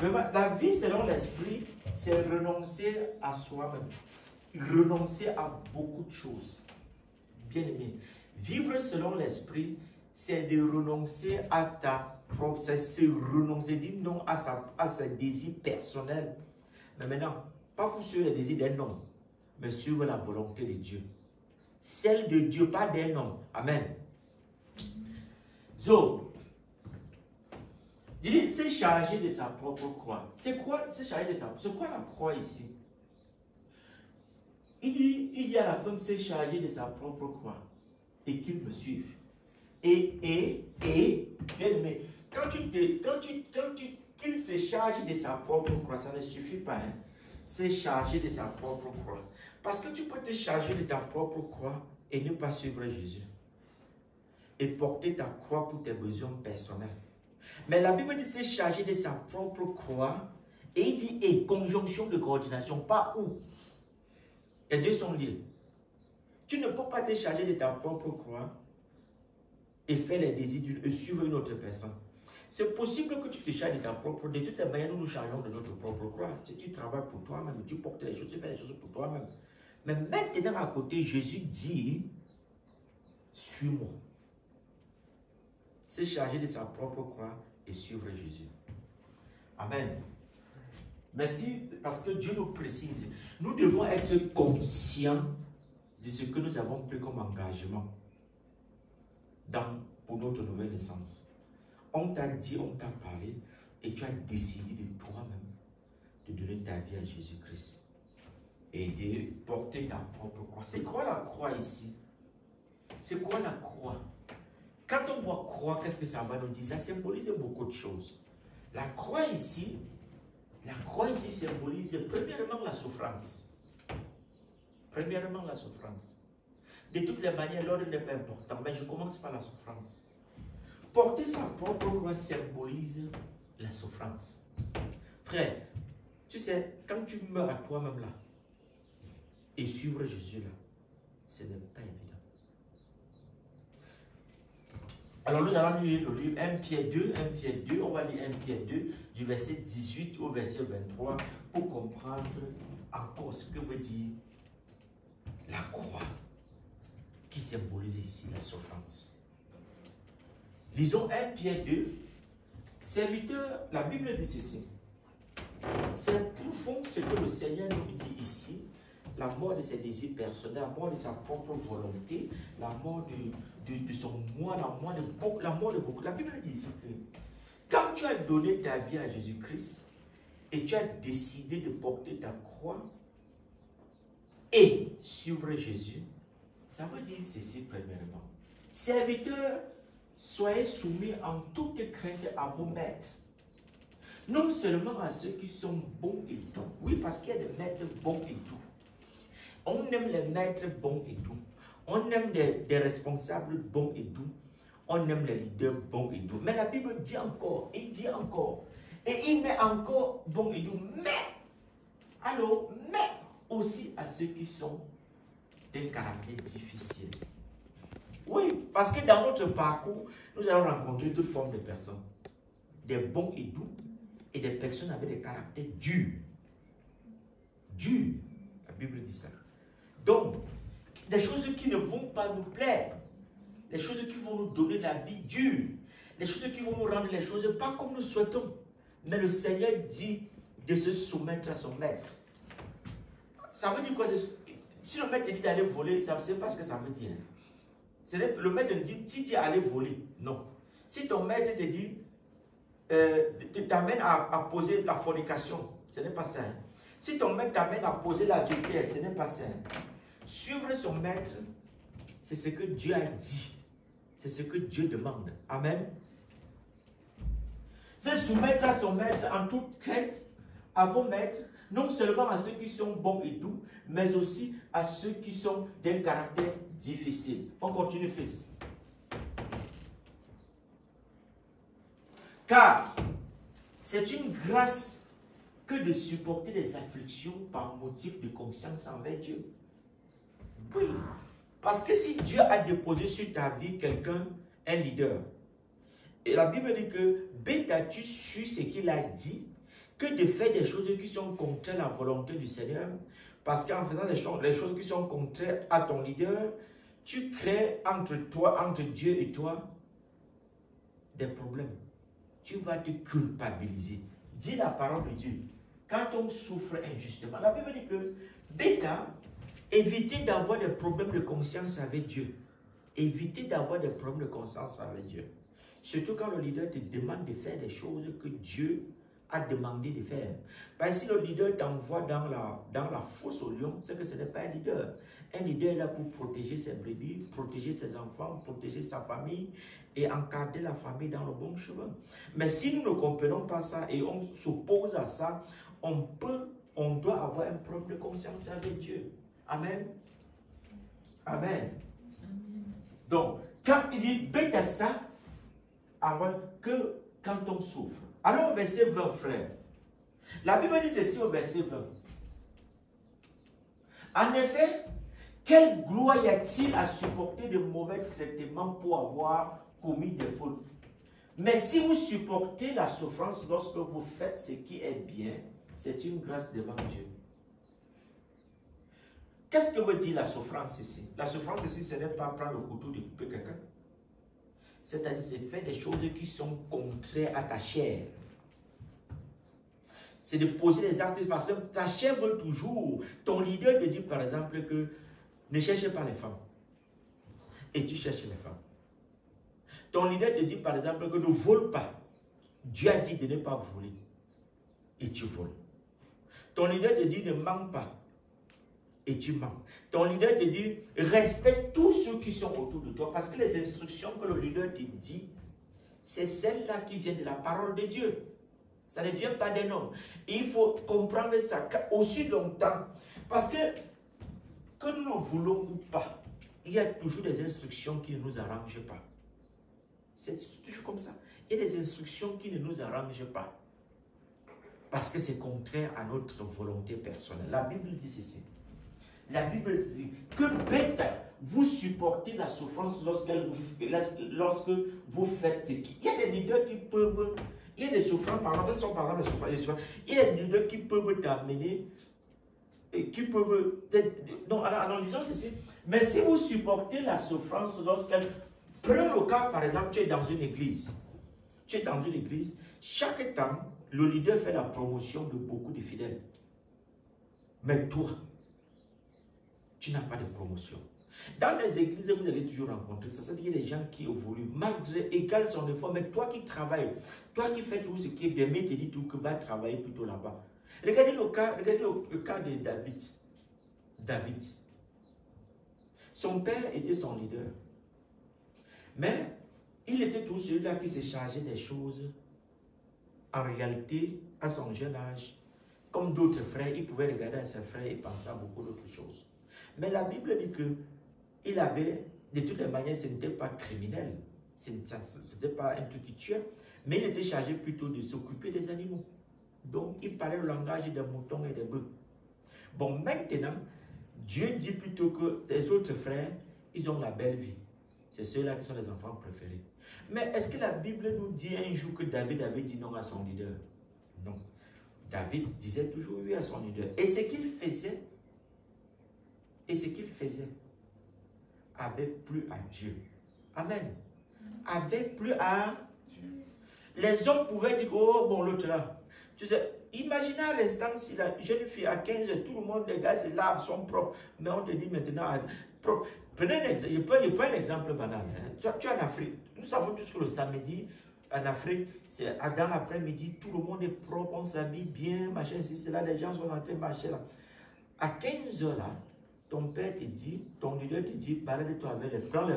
La vie selon l'esprit, c'est renoncer à soi-même. Renoncer à beaucoup de choses. Bien aimé, vivre selon l'esprit, c'est de renoncer à ta propre, c'est renoncer, dire non à ses désirs personnels. Mais maintenant, pas pour suivre les désirs d'un homme, mais suivre la volonté de Dieu. Celle de Dieu, pas d'un homme. Amen. So, c'est charger de sa propre croix. C'est quoi, c'est charger de sa, c'est quoi la croix ici? Il dit à la fin, c'est charger de sa propre croix et qu'il me suive. Et qu'il se charge de sa propre croix, ça ne suffit pas. Hein? C'est charger de sa propre croix. Parce que tu peux te charger de ta propre croix et ne pas suivre Jésus. Et porter ta croix pour tes besoins personnels. Mais la Bible dit c'est charger de sa propre croix. Et il dit, et conjonction de coordination, pas où. Les deux sont liés. Tu ne peux pas te charger de ta propre croix et faire les désirs et suivre une autre personne. C'est possible que tu te charges de ta propre. De toutes les manières, nous nous chargeons de notre propre croix. Tu travailles pour toi-même, tu portes les choses, tu fais les choses pour toi-même. Mais maintenant, à côté, Jésus dit, suis-moi. C'est charger de sa propre croix et suivre Jésus. Amen. Merci, parce que Dieu nous précise. Nous devons être conscients de ce que nous avons pris comme engagement pour notre nouvelle naissance. On t'a dit, on t'a parlé, et tu as décidé de toi-même de donner ta vie à Jésus-Christ et de porter ta propre croix. C'est quoi la croix ici? C'est quoi la croix? Quand on voit croix, qu'est-ce que ça va nous dire? Ça symbolise beaucoup de choses. La croix ici symbolise premièrement la souffrance. Premièrement la souffrance. De toutes les manières, l'ordre n'est pas important, mais je commence par la souffrance. Porter sa propre croix symbolise la souffrance. Frère, tu sais, quand tu meurs à toi-même là, et suivre Jésus là, ce n'est pas évident. Alors nous allons lire le livre 1 Pierre 2, on va lire 1 Pierre 2, du verset 18 au verset 23, pour comprendre encore ce que veut dire la croix, qui symbolise ici la souffrance. Lisons 1 Pierre 2, serviteur, la Bible dit ceci. C'est profond ce que le Seigneur nous dit ici, la mort de ses désirs personnels, la mort de sa propre volonté, la mort de son moi, la mort de beaucoup. La Bible dit ici que quand tu as donné ta vie à Jésus-Christ et tu as décidé de porter ta croix et suivre Jésus, ça veut dire ceci premièrement. Serviteurs, soyez soumis en toute crainte à vos maîtres. Non seulement à ceux qui sont bons et tout. Oui, parce qu'il y a des maîtres bons et tout. On aime les maîtres bons et tout. On aime des responsables bons et tout. On aime les leaders bons et tout. Mais la Bible dit encore, il dit encore. Et il met encore bon et tout. Mais aussi à ceux qui sont d'un caractère difficile. Oui, parce que dans notre parcours, nous allons rencontrer toutes formes de personnes. Des bons et doux et des personnes avec des caractères durs. Durs. La Bible dit ça. Donc, des choses qui ne vont pas nous plaire. Les choses qui vont nous donner la vie dure. Les choses qui vont nous rendre les choses pas comme nous souhaitons. Mais le Seigneur dit de se soumettre à son maître. Ça veut dire quoi? Si le maître te dit d'aller voler, ça ne sait pas ce que ça veut dire. Le maître te dit, si tu es allé voler, non. Si ton maître te dit, t'amène à poser la fornication, ce n'est pas ça. Hein. Si ton maître t'amène à poser l'adultère, ce n'est pas ça. Hein. Suivre son maître, c'est ce que Dieu a dit. C'est ce que Dieu demande. Amen. Se soumettre à son maître en toute crainte, à vos maîtres, non seulement à ceux qui sont bons et doux, mais aussi à ceux qui sont d'un caractère difficile. On continue, fils. Car c'est une grâce que de supporter des afflictions par motif de conscience envers Dieu. Oui, parce que si Dieu a déposé sur ta vie quelqu'un, un leader, et la Bible dit que bêtas-tu su ce qu'il a dit, que de faire des choses qui sont contraires à la volonté du Seigneur, parce qu'en faisant les choses qui sont contraires à ton leader, tu crées entre Dieu et toi, des problèmes. Tu vas te culpabiliser. Dis la parole de Dieu. Quand on souffre injustement, la Bible dit que bêta, évitez d'avoir des problèmes de conscience avec Dieu. Évitez d'avoir des problèmes de conscience avec Dieu. Surtout quand le leader te demande de faire des choses que Dieu a demandé de faire. Parce que si le leader t'envoie dans la fosse au lion, c'est que ce n'est pas un leader. Un leader est là pour protéger ses brebis, protéger ses enfants, protéger sa famille et encadrer la famille dans le bon chemin. Mais si nous ne comprenons pas ça et on s'oppose à ça, on doit avoir un problème de conscience avec Dieu. Amen. Amen. Donc, quand il dit bête à ça, avant que quand on souffre. Alors au verset 20, frère, la Bible dit ceci au verset 20. En effet, quelle gloire y a-t-il à supporter de mauvais traitements pour avoir commis des fautes? Mais si vous supportez la souffrance lorsque vous faites ce qui est bien, c'est une grâce devant Dieu. Qu'est-ce que veut dire la souffrance ici? La souffrance ici, ce n'est pas prendre le couteau de couper quelqu'un. C'est-à-dire, c'est faire des choses qui sont contraires à ta chair. C'est de poser des actes parce que ta chair veut toujours. Ton leader te dit par exemple que ne cherchez pas les femmes. Et tu cherches les femmes. Ton leader te dit par exemple que ne vole pas. Dieu a dit de ne pas voler. Et tu voles. Ton leader te dit ne manque pas. Et tu manques. Ton leader te dit respecte tous ceux qui sont autour de toi. Parce que les instructions que le leader te dit, c'est celles-là qui viennent de la parole de Dieu. Ça ne vient pas d'un homme. Et il faut comprendre ça aussi longtemps. Parce que nous le voulons ou pas, il y a toujours des instructions qui ne nous arrangent pas. C'est toujours comme ça. Il y a des instructions qui ne nous arrangent pas. Parce que c'est contraire à notre volonté personnelle. La Bible dit ceci. La Bible dit que bête vous supportez la souffrance lorsque vous faites ce qui. Il y a des leaders qui peuvent. Il y a des souffrances, par exemple, il y a des leaders qui peuvent t'amener. Qui peuvent. Non, en disant ceci. Mais si vous supportez la souffrance lorsqu'elle. Prenons le cas, par exemple, tu es dans une église. Tu es dans une église. Chaque temps, le leader fait la promotion de beaucoup de fidèles. Mais toi, tu n'as pas de promotion. Dans les églises, vous allez toujours rencontrer ça. C'est-à-dire qu'il y a des gens qui évoluent, malgré égal son effort, mais toi qui travailles, toi qui fais tout ce qui est bien, mais tu dis tout que va travailler plutôt là-bas. Regardez le cas de David. David. Son père était son leader. Mais il était tout celui-là qui s'est chargé des choses. En réalité, à son jeune âge, comme d'autres frères, il pouvait regarder à ses frères et penser à beaucoup d'autres choses. Mais la Bible dit que il avait, de toutes les manières, ce n'était pas criminel, ce n'était pas un truc qui tuait, mais il était chargé plutôt de s'occuper des animaux. Donc, il parlait le langage des moutons et des bœufs. Bon, maintenant, Dieu dit plutôt que les autres frères, ils ont la belle vie. C'est ceux-là qui sont les enfants préférés. Mais est-ce que la Bible nous dit un jour que David avait dit non à son leader? Non. David disait toujours oui à son leader. Et ce qu'il faisait, avait plu à Dieu. Amen. Avait plu à Dieu. Les hommes pouvaient dire, oh bon, l'autre là. Tu sais, imaginez à l'instant si la jeune fille à 15 ans, tout le monde, les gars se lavent, sont propres. Mais on te dit maintenant, propre. Prenez un exemple, je prends un exemple banal. Hein. Tu es en Afrique. Nous savons tous que le samedi, en Afrique, c'est dans l'après-midi, tout le monde est propre, on s'habille bien, machin, si c'est là, les gens sont en train de marcher là. À 15 heures là, ton père te dit, ton leader te dit, balade-toi avec les. Prends les.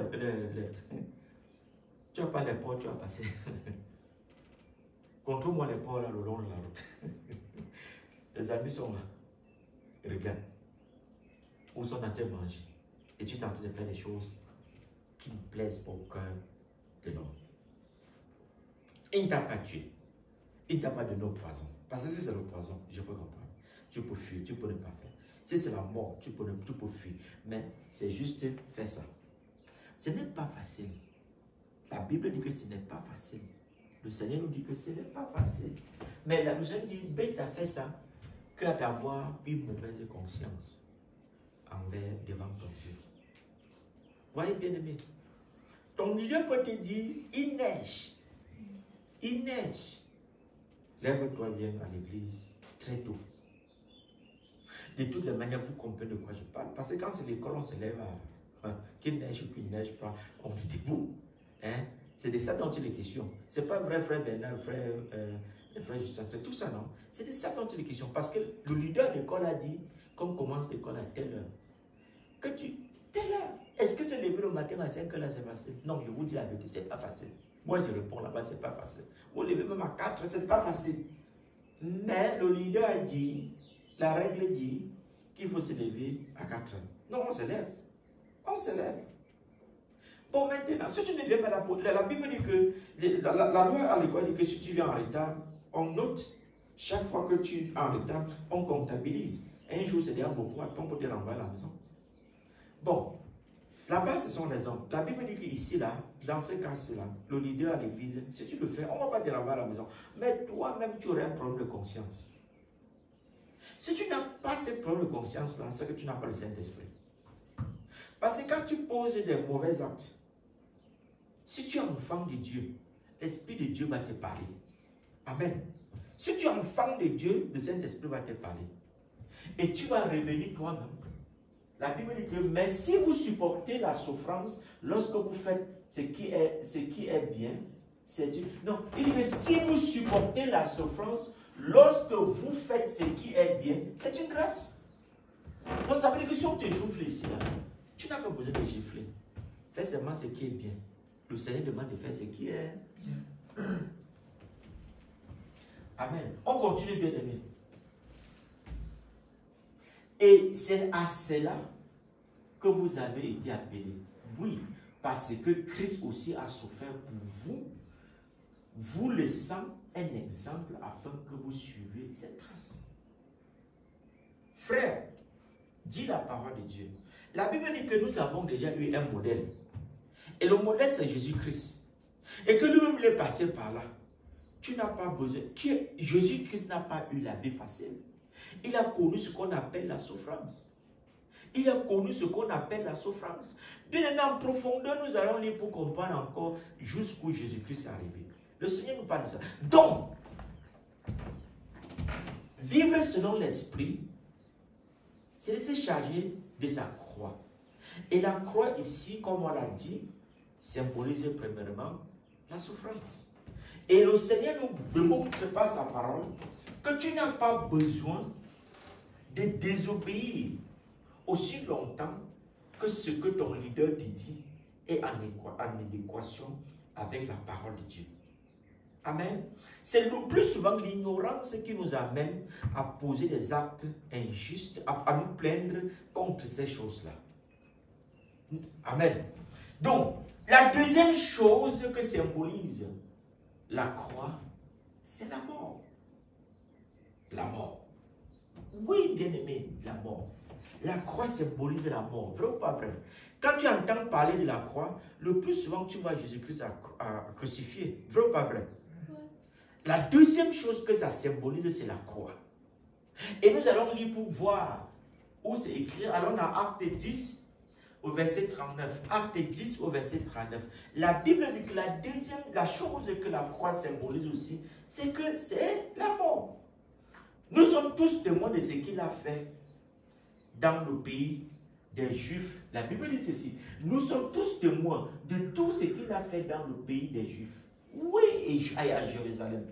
Tu vas pas les ports, tu vas passer. Contrôle-moi les ports là, le long de la route. Tes amis sont là. Regarde. Où sont en train de manger. Et tu es en train de faire des choses qui ne plaisent pas au cœur de l'homme. Il ne t'a pas tué. Il ne t'a pas donné au poison. Parce que si c'est le poison, je peux comprendre. Tu peux fuir, tu peux ne pas faire. Si c'est la mort, tu peux fuir. Mais c'est juste faire ça. Ce n'est pas facile. La Bible dit que ce n'est pas facile. Le Seigneur nous dit que ce n'est pas facile. Mais la Bible dit, bête à faire ça, que d'avoir une mauvaise conscience devant ton Dieu. Voyez bien aimé. Ton leader peut te dire, il neige. Il neige. Lève-toi, viens à l'église très tôt. De toutes les manières, vous comprenez de quoi je parle. Parce que quand c'est l'école, on se lève à qu'il neige ou qu'il neige pas, on est debout. Hein? C'est de ça dont il est question. Ce n'est pas vrai, frère Bernard, frère Justin, c'est tout ça, non? C'est de ça dont il est question. Parce que le leader de l'école a dit, comme commence l'école à telle heure, que telle heure. Est-ce que c'est levé le matin à 5 heures là, c'est facile? Non, je vous dis la vérité, c'est pas facile. Moi, je réponds là-bas, c'est pas facile. Vous levez même à 4 heures, c'est pas facile. Mais le leader a dit, la règle dit qu'il faut se lever à 4 heures. Non, on se lève. On se lève. Bon, maintenant, si tu ne viens pas à la Bible dit que, la loi à l'école dit que si tu viens en retard, on note. Chaque fois que tu es en retard, on comptabilise. Un jour, c'est déjà beaucoup, après on peut te renvoyer à la maison. Bon, là-bas, ce sont les hommes. La Bible dit qu'ici, là, dans ce cas-là, le leader à l'église, si tu le fais, on ne va pas te renvoyer à la maison. Mais toi-même, tu aurais un problème de conscience. Si tu n'as pas ce problème de conscience-là, c'est que tu n'as pas le Saint-Esprit. Parce que quand tu poses des mauvais actes, si tu es enfant de Dieu, l'Esprit de Dieu va te parler. Amen. Si tu es enfant de Dieu, le Saint-Esprit va te parler. Et tu vas revenir toi-même. La Bible dit que, mais si vous supportez la souffrance, lorsque vous faites ce qui est bien, c'est Dieu. Non, il dit que si vous supportez la souffrance, lorsque vous faites ce qui est bien, c'est une grâce. Donc ça veut dire que si on te gifle ici, là, tu n'as pas besoin de gifler. Fais seulement ce qui est bien. Le Seigneur demande de faire ce qui est bien. Amen. On continue, bien aimé. Et c'est à cela que vous avez été appelés. Oui, parce que Christ aussi a souffert pour vous, vous laissant un exemple afin que vous suiviez cette trace. Frère, dis la parole de Dieu. La Bible dit que nous avons déjà eu un modèle. Et le modèle, c'est Jésus-Christ. Et que lui-même est passé par là. Tu n'as pas besoin. Jésus-Christ n'a pas eu la vie facile. Il a connu ce qu'on appelle la souffrance. Il a connu ce qu'on appelle la souffrance. Bien en profondeur, nous allons lire pour comprendre encore jusqu'où Jésus-Christ est arrivé. Le Seigneur nous parle de ça. Donc, vivre selon l'esprit, c'est de se charger de sa croix. Et la croix ici, comme on l'a dit, symbolise premièrement la souffrance. Et le Seigneur nous démontre par sa parole que tu n'as pas besoin de désobéir aussi longtemps que ce que ton leader te dit est en adéquation avec la parole de Dieu. Amen. C'est le plus souvent l'ignorance qui nous amène à poser des actes injustes, à nous plaindre contre ces choses-là. Amen. Donc, la deuxième chose que symbolise la croix, c'est la mort. La mort. Oui, bien-aimé, la mort. La croix symbolise la mort. Vrai ou pas vrai? Quand tu entends parler de la croix, le plus souvent tu vois Jésus-Christ à crucifié. Vrai ou pas vrai? La deuxième chose que ça symbolise, c'est la croix. Et nous allons lire pour voir où c'est écrit. Allons à Acte 10 au verset 39. Acte 10 au verset 39. La Bible dit que la chose que la croix symbolise aussi, c'est que c'est la mort. Nous sommes tous témoins de ce qu'il a fait dans le pays des Juifs. La Bible dit ceci. Nous sommes tous témoins de tout ce qu'il a fait dans le pays des Juifs. Oui, et à Jérusalem.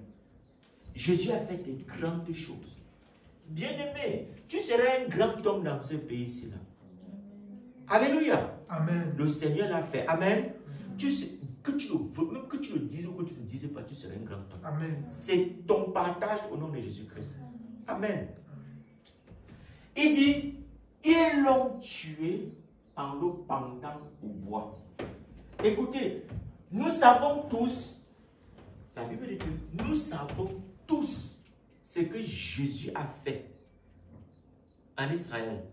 Jésus a fait de grandes choses. Bien-aimé, tu seras un grand homme dans ce pays-ci. Alléluia. Amen. Le Seigneur l'a fait. Amen. Tu sais, que tu le veux, même que tu le dises ou que tu ne le dises pas, tu seras un grand homme. Amen. C'est ton partage au nom de Jésus-Christ. Amen. Il dit, ils l'ont tué en le pendant au bois. Écoutez, nous savons tous, la Bible dit que nous savons tous ce que Jésus a fait en Israël,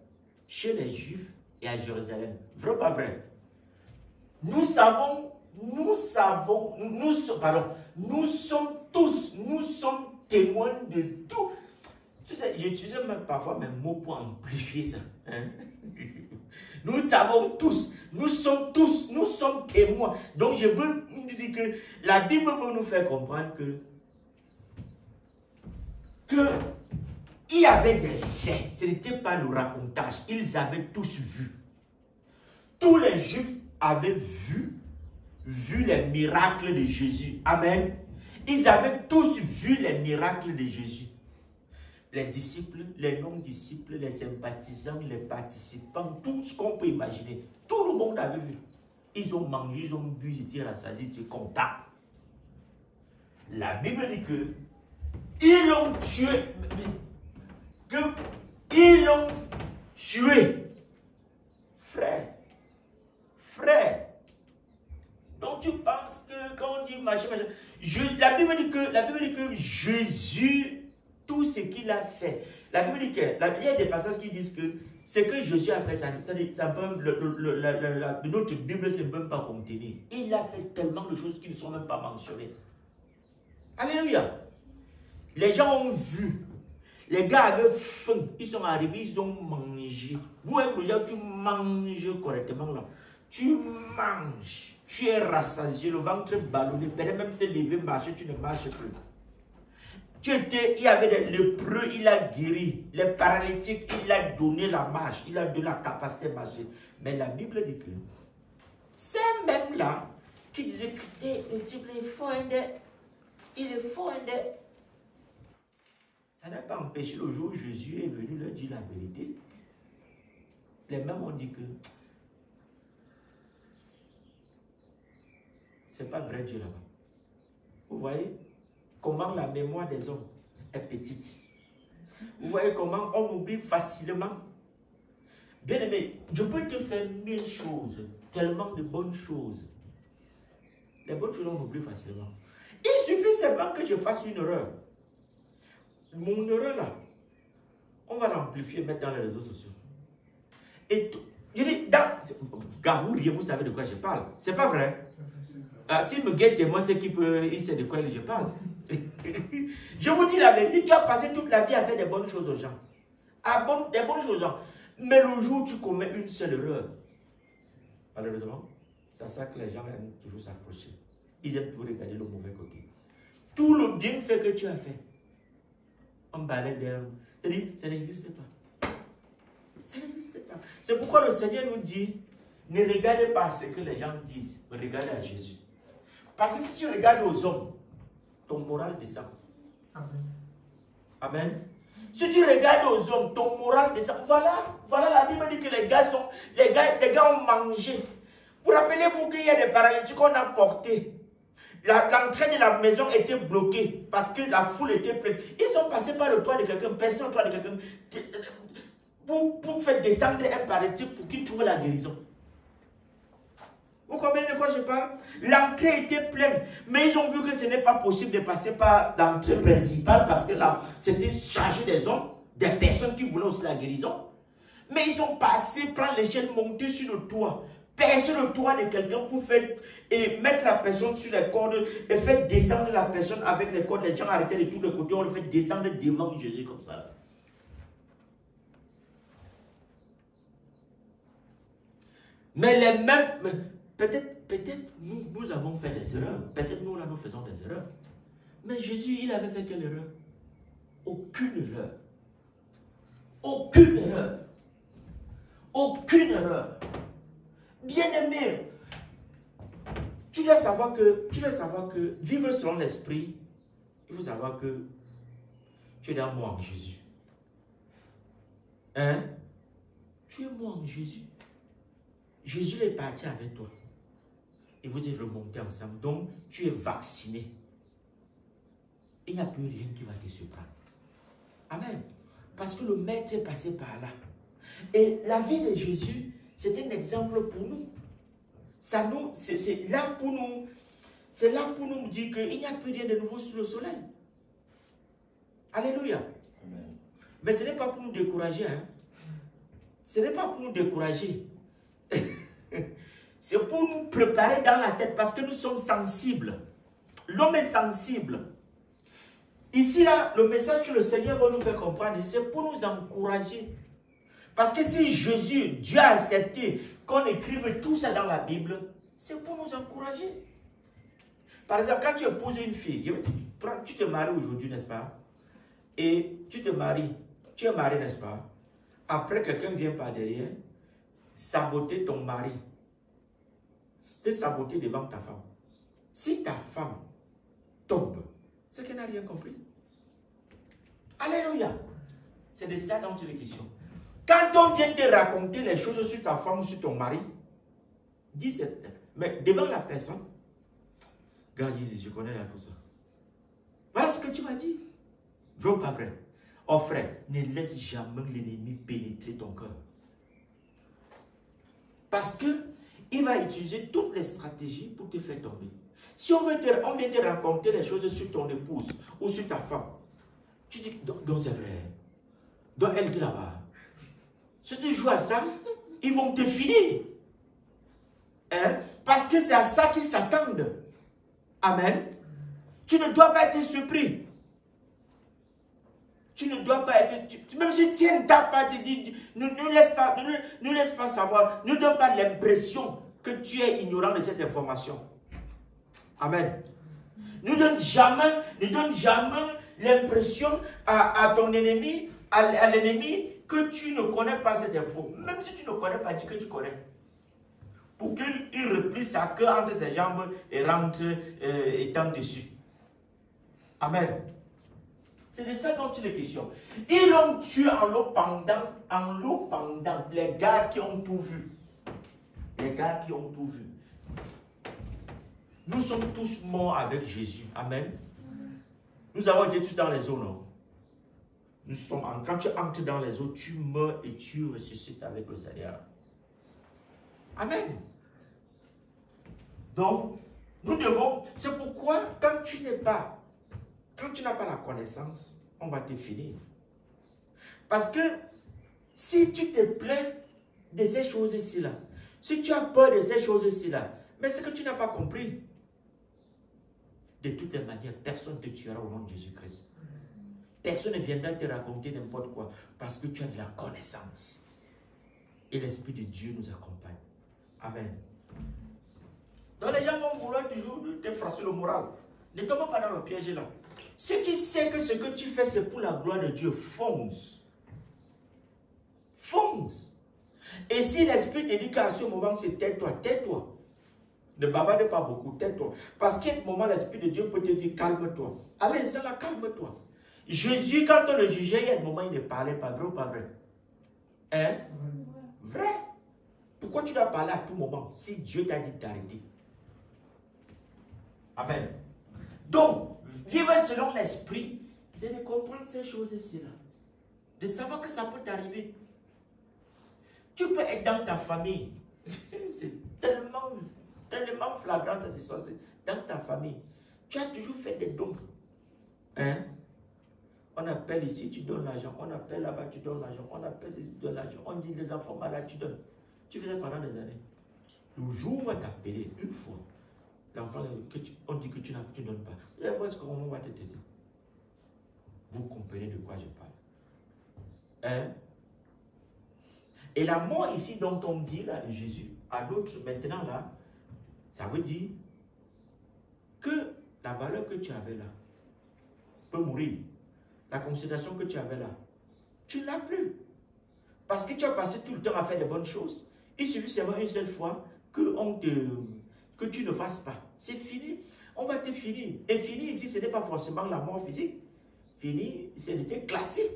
chez les Juifs et à Jérusalem. Vrai ou pas vrai? Nous sommes témoins de tout. Tu sais, j'utilise même parfois mes mots pour amplifier ça. Hein? Nous savons tous, nous sommes témoins. Donc je veux dire que la Bible veut nous faire comprendre que il y avait des faits, ce n'était pas le racontage, ils avaient tous vu. Tous les Juifs avaient vu les miracles de Jésus. Amen. Ils avaient tous vu les miracles de Jésus. Les disciples, les non-disciples, les sympathisants, les participants, tout ce qu'on peut imaginer. Tout le monde avait vu. Ils ont mangé, ils ont bu, ils étaient rassasiés, ils étaient contents. La Bible dit que ils l'ont tué. Ils l'ont tué. Frère. Donc tu penses que quand on dit machin, la Bible dit que Jésus, tout ce qu'il a fait, la Bible dit que, il y a des passages qui disent que ce que Jésus a fait, notre Bible ne peut même pas contenir. Il a fait tellement de choses qui ne sont même pas mentionnées. Alléluia. Les gens ont vu. Les gars avaient faim. Ils sont arrivés, ils ont mangé. Vous, tu manges correctement là. Tu manges. Tu es rassasié, le ventre ballonné. Peut-être même te lever, marcher, tu ne marches plus. Il y avait des lépreux, il a guéri. Les paralytiques, il a donné la marche. Il a donné la capacité de marcher. Mais la Bible dit que c'est même là qui disait que il est fort. Ça n'a pas empêché le jour où Jésus est venu leur dire la vérité. Les mêmes ont dit que c'est pas vrai Dieu là-bas. Vous voyez comment la mémoire des hommes est petite. Vous voyez comment on oublie facilement. Bien aimé, je peux te faire 1000 choses, tellement de bonnes choses. Les bonnes choses, on oublie facilement. Il suffit seulement que je fasse une erreur. Mon erreur là, on va l'amplifier et mettre dans les réseaux sociaux. Et tout, je dis, quand vous riez, vous savez de quoi je parle. C'est pas vrai. S'il me guette témoin, c'est il sait de quoi je parle. Je vous dis la vérité, tu as passé toute la vie à faire des bonnes choses aux gens. Des bonnes choses aux gens. Mais le jour où tu commets une seule erreur, malheureusement, c'est ça que les gens aiment toujours s'approcher. Ils aiment toujours regarder le mauvais côté. Tout le bienfait que tu as fait, on balaye derrière. C'est-à-dire, ça n'existe pas. Ça n'existe pas. C'est pourquoi le Seigneur nous dit, ne regardez pas ce que les gens disent, mais regardez à Jésus. Parce que si tu regardes aux hommes, ton moral descend. Amen. Amen. Si tu regardes aux hommes, ton moral descend. Voilà la Bible dit que les gars ont mangé. Vous rappelez-vous qu'il y a des paralytiques qu'on a portés. L'entrée de la maison était bloquée parce que la foule était pleine. Ils sont passés par le toit de quelqu'un, personne au toit de quelqu'un, pour faire descendre un paralytique pour qu'il trouve la guérison. Vous comprenez de quoi je parle? L'entrée était pleine, mais ils ont vu que ce n'est pas possible de passer par l'entrée principale parce que là, c'était chargé des hommes, des personnes qui voulaient aussi la guérison. Mais ils ont passé, prendre l'échelle, monter sur le toit, percer le toit de quelqu'un pour faire et mettre la personne sur les cordes et faire descendre la personne avec les cordes. Les gens arrêtaient de tous les côtés, on le fait descendre devant Jésus comme ça. Mais les mêmes, peut-être nous avons fait des erreurs, peut-être nous là nous faisons des erreurs. Mais Jésus, il avait fait quelle erreur? Aucune erreur. Aucune erreur. Aucune erreur. Bien-aimé, tu dois savoir que vivre selon l'esprit, il faut savoir que tu es dans moi en Jésus. Hein? Tu es moi en Jésus. Jésus est parti avec toi. Et vous êtes remontés ensemble. Donc, tu es vacciné. Il n'y a plus rien qui va te surprendre. Amen. Parce que le Maître est passé par là. Et la vie de Jésus, c'est un exemple pour nous. C'est là pour nous. C'est là pour nous dire qu'il n'y a plus rien de nouveau sous le soleil. Alléluia. Amen. Mais ce n'est pas pour nous décourager. Hein. Ce n'est pas pour nous décourager. C'est pour nous préparer dans la tête parce que nous sommes sensibles. L'homme est sensible. Ici, là, le message que le Seigneur va nous faire comprendre, c'est pour nous encourager. Parce que si Jésus, Dieu a accepté qu'on écrive tout ça dans la Bible, c'est pour nous encourager. Par exemple, quand tu épouses une fille, tu te maries aujourd'hui, n'est-ce pas? Et tu es marié, n'est-ce pas? Après, quelqu'un vient par derrière, saboter ton mari, te saboter devant ta femme. Si ta femme tombe, c'est qu'elle n'a rien compris. Alléluia. C'est de ça dont il est question. Quand on vient te raconter les choses sur ta femme ou sur ton mari, dis cette, mais devant la personne, regarde, je connais tout ça. Voilà ce que tu m'as dit. Vrai ou pas vrai? Oh frère, ne laisse jamais l'ennemi pénétrer ton cœur. Parce que il va utiliser toutes les stratégies pour te faire tomber. Si on vient te raconter les choses sur ton épouse ou sur ta femme, tu dis, donc c'est vrai. Donc elle est là-bas. Si tu joues à ça, ils vont te finir. Hein? Parce que c'est à ça qu'ils s'attendent. Amen. Tu ne dois pas être surpris. Tu ne dois pas être... Même si tu ne t'as pas te dit, ne laisse pas savoir, ne donne pas l'impression que tu es ignorant de cette information. Amen. Ne donne jamais l'impression à ton ennemi, à l'ennemi, que tu ne connais pas cette info. Même si tu ne connais pas, dis que tu connais. Pour qu'il replie sa queue entre ses jambes et rentre étant dessus. Amen. C'est de ça dont il est question. Ils l'ont tué en l'eau pendant, les gars qui ont tout vu. Les gars qui ont tout vu. Nous sommes tous morts avec Jésus. Amen. Nous avons été tous dans les eaux, non? Nous sommes, quand tu entres dans les eaux, tu meurs et tu ressuscites avec le Seigneur. Amen. Donc, nous devons, c'est pourquoi quand tu n'as pas la connaissance, on va te finir. Parce que si tu te plains de ces choses ici-là, si tu as peur de ces choses ici-là, mais c'est que tu n'as pas compris. De toutes les manières, personne ne te tuera au nom de Jésus-Christ. Personne ne viendra te raconter n'importe quoi parce que tu as de la connaissance. Et l'Esprit de Dieu nous accompagne. Amen. Donc les gens vont vouloir toujours te frapper le moral. Ne tombe pas dans le piège là. Si tu sais que ce que tu fais c'est pour la gloire de Dieu, fonce. Fonce. Et si l'Esprit te dit qu'à ce moment c'est tais-toi, tais-toi. Ne bavarde pas beaucoup, tais-toi. Parce qu'à un moment l'Esprit de Dieu peut te dire calme-toi. À l'instant là, calme-toi. Jésus, quand on le jugeait, il y a un moment il ne parlait pas, vrai ou pas vrai? Hein? Vrai. Pourquoi tu dois parler à tout moment si Dieu t'a dit d'arrêter? Amen. Donc, vivre selon l'esprit, c'est de comprendre ces choses-ci là. De savoir que ça peut t'arriver. Tu peux être dans ta famille. C'est tellement flagrant cette histoire. Dans ta famille. Tu as toujours fait des dons. Hein? On appelle ici, tu donnes l'argent. On appelle là-bas, tu donnes l'argent. On appelle ici, tu donnes l'argent. On dit les enfants malades, tu donnes. Tu faisais pendant des années. Le jour où on va t'appeler, une fois, l'enfant, on dit que tu ne donnes pas. Et après, comment on va te dire? Vous comprenez de quoi je parle. Hein? Et la mort ici dont on dit là de Jésus, à d'autres maintenant là, ça veut dire que la valeur que tu avais là peut mourir. La considération que tu avais là, tu ne l'as plus. Parce que tu as passé tout le temps à faire de bonnes choses. Il suffit seulement une seule fois que tu ne fasses pas. C'est fini. On va te finir. Et finir ici, ce n'est pas forcément la mort physique. Finir, c'est de te classer.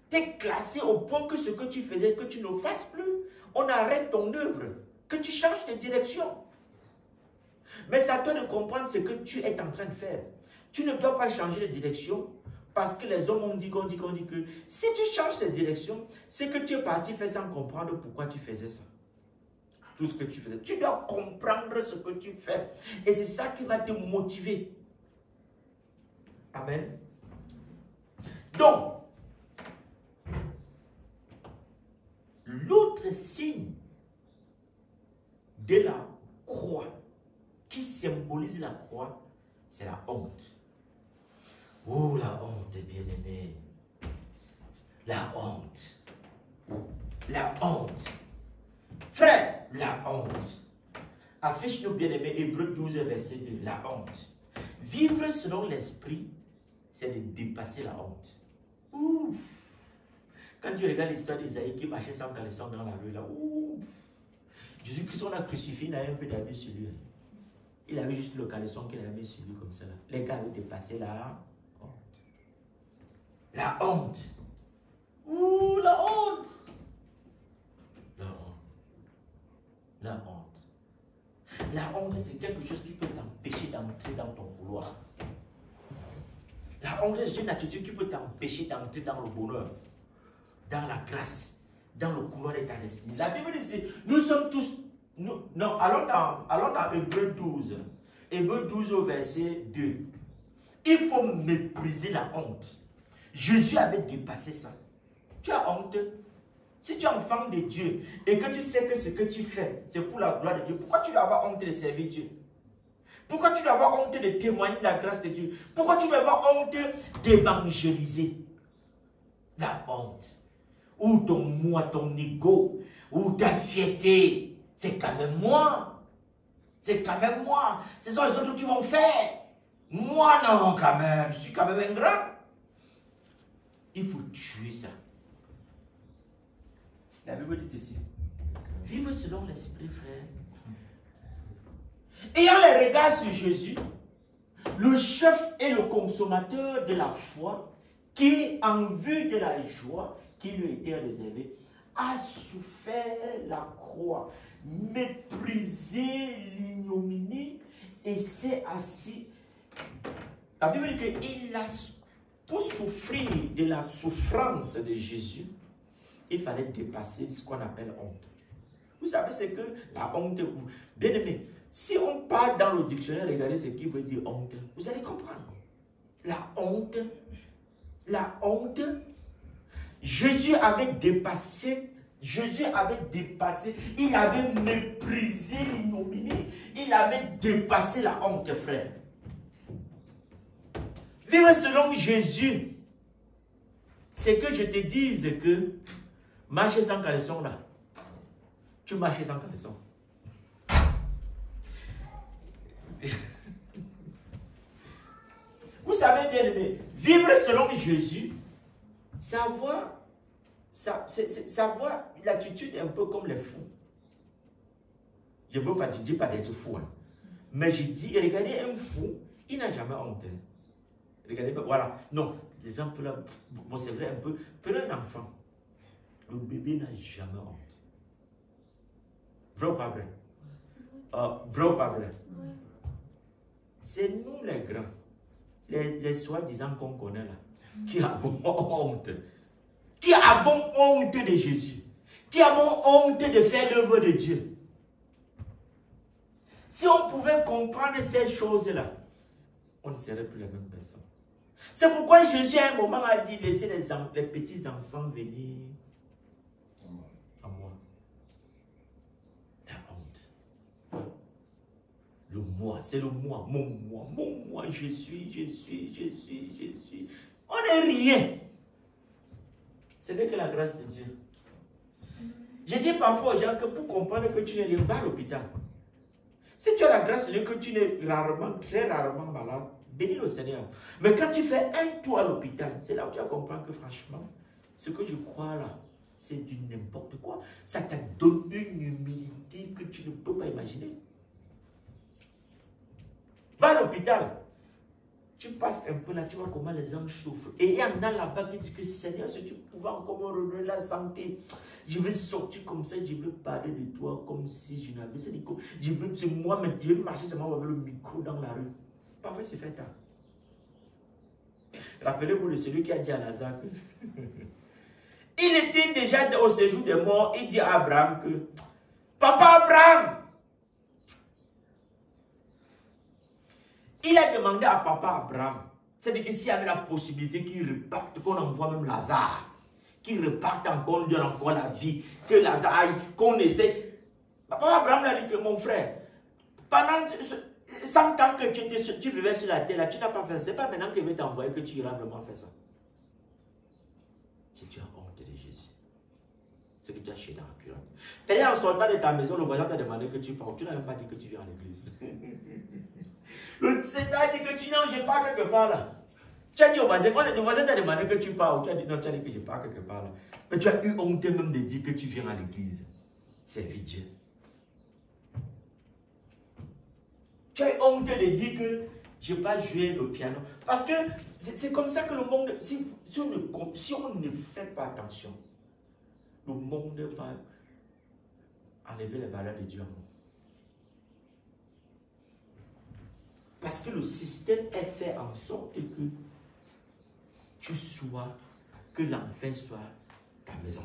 T'es classé au point que ce que tu faisais, que tu ne fasses plus. On arrête ton œuvre. Que tu changes de direction. Mais c'est à toi de comprendre ce que tu es en train de faire. Tu ne dois pas changer de direction parce que les hommes ont dit que si tu changes de direction, c'est que tu es parti faire sans comprendre pourquoi tu faisais ça. Tout ce que tu faisais. Tu dois comprendre ce que tu fais. Et c'est ça qui va te motiver. Amen. Donc, l'autre signe de la croix qui symbolise la croix, c'est la honte. Oh, la honte, bien-aimé. La honte. La honte. Frère, la honte. Affiche-nous, bien-aimé, Hébreux 12, verset 2. La honte. Vivre selon l'esprit, c'est de dépasser la honte. Ouf. Quand tu regardes l'histoire d'Isaïe qui marchait sans caleçon dans la rue, là, ouf. Jésus-Christ, on a crucifié, il avait un peu d'habit sur lui. Il avait juste le caleçon qu'il avait mis sur lui comme ça. Là. Les gars avaient dépassé la honte. La honte. Ouh, la honte. La honte. La honte. La honte, c'est quelque chose qui peut t'empêcher d'entrer dans ton couloir. La honte, c'est une attitude qui peut t'empêcher d'entrer dans le bonheur, dans la grâce, dans le couloir de ta destinée. La Bible dit, nous sommes tous... non, allons dans Hébreux 12. Hébreux 12 au verset 2. Il faut mépriser la honte. Jésus avait dépassé ça. Tu as honte. Si tu es enfant de Dieu et que tu sais que ce que tu fais, c'est pour la gloire de Dieu, pourquoi tu dois avoir honte de servir Dieu? Pourquoi tu dois avoir honte de témoigner de la grâce de Dieu? Pourquoi tu dois avoir honte d'évangéliser? La honte. Ou ton moi, ton ego, ou ta fierté. C'est quand même moi. C'est quand même moi. Ce sont les autres qui vont faire. Moi, non, quand même. Je suis quand même ingrat. Il faut tuer ça. La Bible dit ceci. Vive selon l'esprit, frère. Ayant les regards sur Jésus, le chef est le consommateur de la foi qui, en vue de la joie qui lui était réservée, a souffert la croix, méprisé l'ignominie et s'est assis. La Bible dit qu'il a, pour souffrir de la souffrance de Jésus, il fallait dépasser ce qu'on appelle honte. Vous savez ce que la honte, bien aimé, si on part dans le dictionnaire, regardez ce qui veut dire honte, vous allez comprendre. La honte, Jésus avait dépassé, il avait méprisé l'ignominie, il avait dépassé la honte, frère. Vivre selon Jésus, c'est que je te dise que marcher sans caleçon là, tu marches sans caleçon. Vous savez bien aimé, vivre selon Jésus, savoir l'attitude un peu comme les fous. Je ne veux pas dire pas d'être fou, hein. Mais je dis, regardez un fou, il n'a jamais honte. Regardez, voilà, non, des exemples là, bon c'est vrai un peu, prenez un enfant, le bébé n'a jamais honte. Vrai ou pas vrai? Vrai ou pas vrai? C'est nous les grands, les soi-disant qu'on connaît là, qui avons honte. Qui avons honte de Jésus. Qui avons honte de faire l'œuvre de Dieu. Si on pouvait comprendre ces choses-là, on ne serait plus la même personne. C'est pourquoi Jésus à un moment a dit, laissez les petits enfants venir à moi. La honte. Le moi, c'est le moi, mon moi, je suis. On n'est rien. Ce n'est que la grâce de Dieu. Je dis parfois aux gens que pour comprendre que tu n'es rien, va à l'hôpital. Si tu as la grâce de Dieu, que tu n'es très rarement malade, bénis le Seigneur. Mais quand tu fais un tour à l'hôpital, c'est là où tu vas comprendre que franchement, ce que je crois là, c'est du n'importe quoi. Ça t'a donné une humilité que tu ne peux pas imaginer. Va à l'hôpital. Tu passes un peu là, tu vois comment les gens souffrent. Et il y en a là-bas qui disent que Seigneur, si tu pouvais encore me redonner la santé, je vais sortir comme ça, je vais parler de toi comme si je n'avais... C'est moi, mais je vais marcher seulement avec le micro dans la rue. Parfois, c'est fait tard. Rappelez-vous de celui qui a dit à Lazare que... il était déjà au séjour des morts, il dit à Abraham que... Papa Abraham! Il a demandé à papa Abraham, c'est-à-dire que s'il y avait la possibilité qu'il reparte, qu'on envoie même Lazare, qu'il reparte encore, donne encore la vie, que Lazare aille, qu'on essaie. Papa Abraham lui a dit que mon frère, pendant 100 ans que tu vivais sur la terre, là, tu n'as pas fait ça. Ce n'est pas maintenant qu'il veut t'envoyer que tu iras vraiment faire ça. Si tu as honte de Jésus, c'est que tu as chié dans la culotte. Peut-être en sortant de ta maison, le voisin t'a demandé que tu parles. Tu n'as même pas dit que tu viens à l'église. Le Seigneur a dit que tu n'as pas quelque part là. Tu as dit au voisin, le voisin t'a demandé que tu parles. Tu as dit non, tu as dit que je pars quelque part là. Mais tu as eu honte même de dire que tu viens à l'église. Servir Dieu. Tu as eu honte de dire que je ne vais pas jouer le piano. Parce que c'est comme ça que le monde, si on ne fait pas attention, le monde va enlever les valeurs de Dieu en nous. Parce que le système est fait en sorte que tu sois, que l'enfer soit ta maison.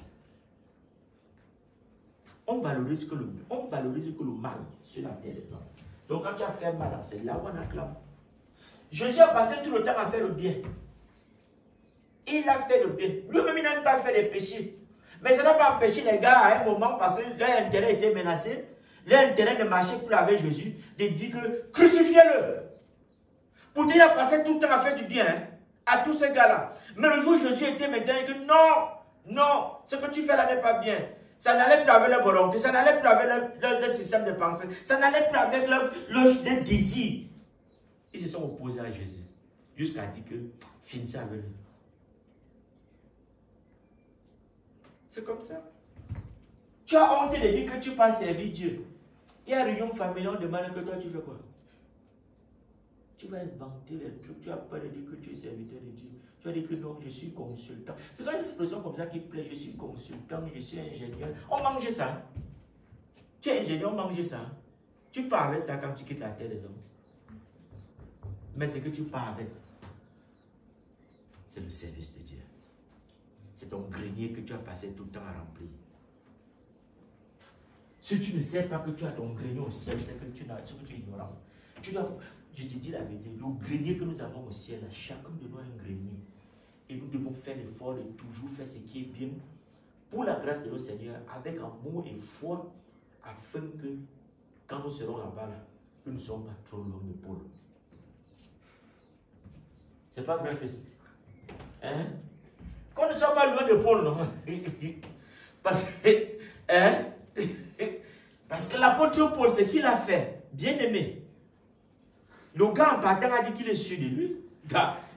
On valorise que le mal sur la terre des hommes. Donc quand tu as fait mal, c'est là où on acclame. Jésus a passé tout le temps à faire le bien. Il a fait le bien. Lui-même, il n'a même pas fait des péchés. Mais ça n'a pas empêché les gars à un moment, parce que leur intérêt était menacé, leur intérêt de marcher plus avec Jésus, de dire que crucifiez-le. Pourtant, il a passé tout le temps à faire du bien hein, à tous ces gars-là. Mais le jour où Jésus était maintenant, il dit non, ce que tu fais là n'est pas bien. Ça n'allait plus avec leur volonté, ça n'allait plus avec leur système de pensée, ça n'allait plus avec leur désir. Ils se sont opposés à Jésus, jusqu'à dire que finissez avec lui. C'est comme ça. Tu as honte de dire que tu pas servir Dieu. Il y a une réunion familiale, on demande que toi tu fais quoi? Tu vas inventer les trucs. Tu as peur de dire que tu es serviteur de Dieu. Tu vas dire que non, je suis consultant. Ce sont des expressions comme ça qui plaisent. Je suis consultant, je suis ingénieur. On mange ça. Tu es ingénieur, on mange ça. Tu pars avec ça quand tu quittes la terre des hommes. Mais ce que tu pars avec, c'est le service de Dieu. C'est ton grenier que tu as passé tout le temps à remplir. Si tu ne sais pas que tu as ton grenier au ciel, c'est que tu es ignorant. Je te dis la vérité, le grenier que nous avons au ciel, chacun de nous a un grenier. Et nous devons faire l'effort de toujours faire ce qui est bien pour la grâce de notre Seigneur, avec amour et foi, afin que quand nous serons là-bas, que nous ne soyons pas trop loin de Paul. C'est pas vrai, fils? Hein? Qu'on ne soit pas loin de Paul, non? Parce que l'apôtre Paul, ce qu'il a fait, bien aimé. Le gars en partant a dit qu'il est sûr de lui.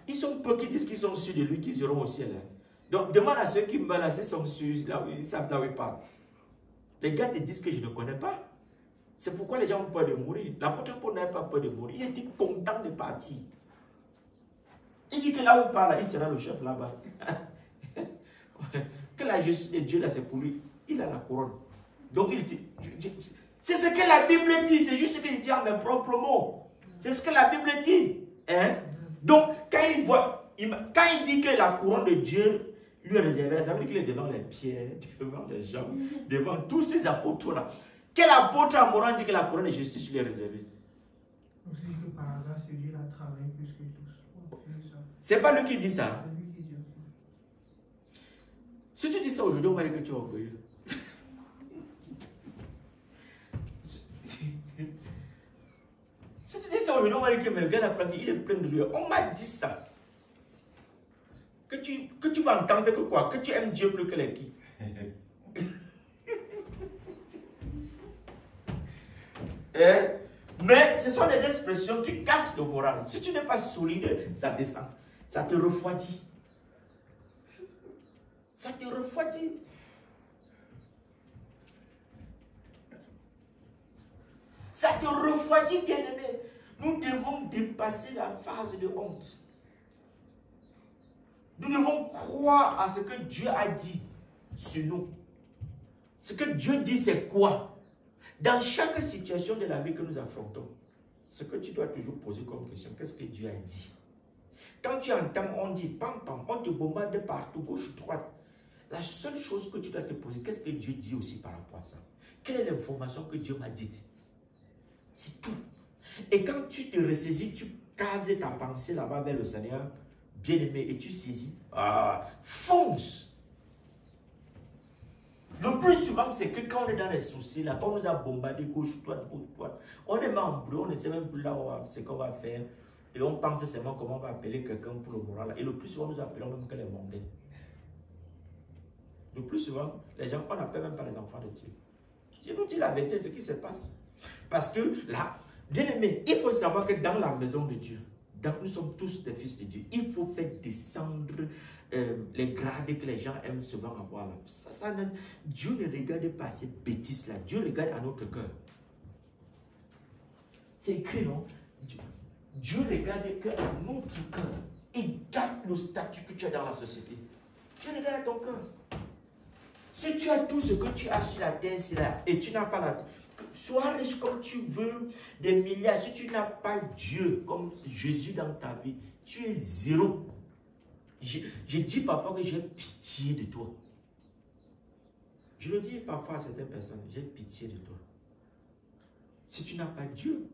Ils sont peu qui disent qu'ils sont sûrs de lui, qu'ils iront au ciel. Donc demande à ceux qui meurent là, s'ils sont sûrs, là, ils savent là où ils parlent. Les gars te disent que je ne connais pas. C'est pourquoi les gens ont peur de mourir. L'apôtre Paul n'avait pas peur de mourir. Il était content de partir. Il dit que là où il parle, il sera le chef là-bas. Que la justice de Dieu là, c'est pour lui. Il a la couronne. Donc il dit, c'est ce que la Bible dit. C'est juste ce qu'il dit en mes propres mots. C'est ce que la Bible dit. Hein? Donc quand il dit que la couronne de Dieu lui est réservée, ça veut dire qu'il est devant les pierres, devant les gens, devant tous ces apôtres-là. Quel apôtre à Moran dit que la couronne de justice lui est réservée? On se dit que par hasard, c'est Dieu a travaillé plus que tous. C'est pas lui qui dit ça. C'est lui qui dit aussi. Si tu dis ça aujourd'hui, on va dire que tu es orgueilleux. Si tu dis ça aujourd'hui, on va dire que le gars il est plein de lui. On m'a dit ça. Que tu vas entendre que quoi? Que tu aimes Dieu plus que les qui? Mais ce sont des expressions qui cassent le moral. Si tu n'es pas solide, ça descend. Ça te refroidit. Ça te refroidit. Ça te refroidit, bien-aimé. Nous devons dépasser la phase de honte. Nous devons croire à ce que Dieu a dit sur nous. Ce que Dieu dit, c'est quoi? Dans chaque situation de la vie que nous affrontons, ce que tu dois toujours poser comme question, qu'est-ce que Dieu a dit? Quand tu entends, on dit, pam, pam, on te bombarde partout, gauche, droite. La seule chose que tu dois te poser, qu'est-ce que Dieu dit aussi par rapport à ça? Quelle est l'information que Dieu m'a dite? C'est tout. Et quand tu te ressaisis, tu cases ta pensée là-bas vers le Seigneur, bien-aimé, et tu saisis, fonce. Le plus souvent, c'est que quand on est dans les soucis, là, quand on nous a bombardé gauche, droite, on est en bleu, on ne sait même plus là ce qu'on va faire. Et on pense seulement comment on va appeler quelqu'un pour le moral. Et le plus souvent, nous appelons même que les mondains. Le plus souvent, les gens, on n'appelle même pas les enfants de Dieu. Je nous dis la vérité, ce qui se passe. Parce que là, bien aimé, il faut savoir que dans la maison de Dieu, nous sommes tous des fils de Dieu. Il faut faire descendre les grades que les gens aiment souvent avoir là. Dieu ne regarde pas ces bêtises-là. Dieu regarde à notre cœur. C'est écrit, non? Dieu regarde à notre cœur. Il garde le statut que tu as dans la société. Dieu regarde à ton cœur. Si tu as tout ce que tu as sur la terre, c'est là, et tu n'as pas la terre, sois riche comme tu veux, des milliards, si tu n'as pas Dieu comme Jésus dans ta vie, tu es zéro. Je dis parfois que j'ai pitié de toi. Je le dis parfois à certaines personnes, j'ai pitié de toi. Si tu n'as pas Dieu,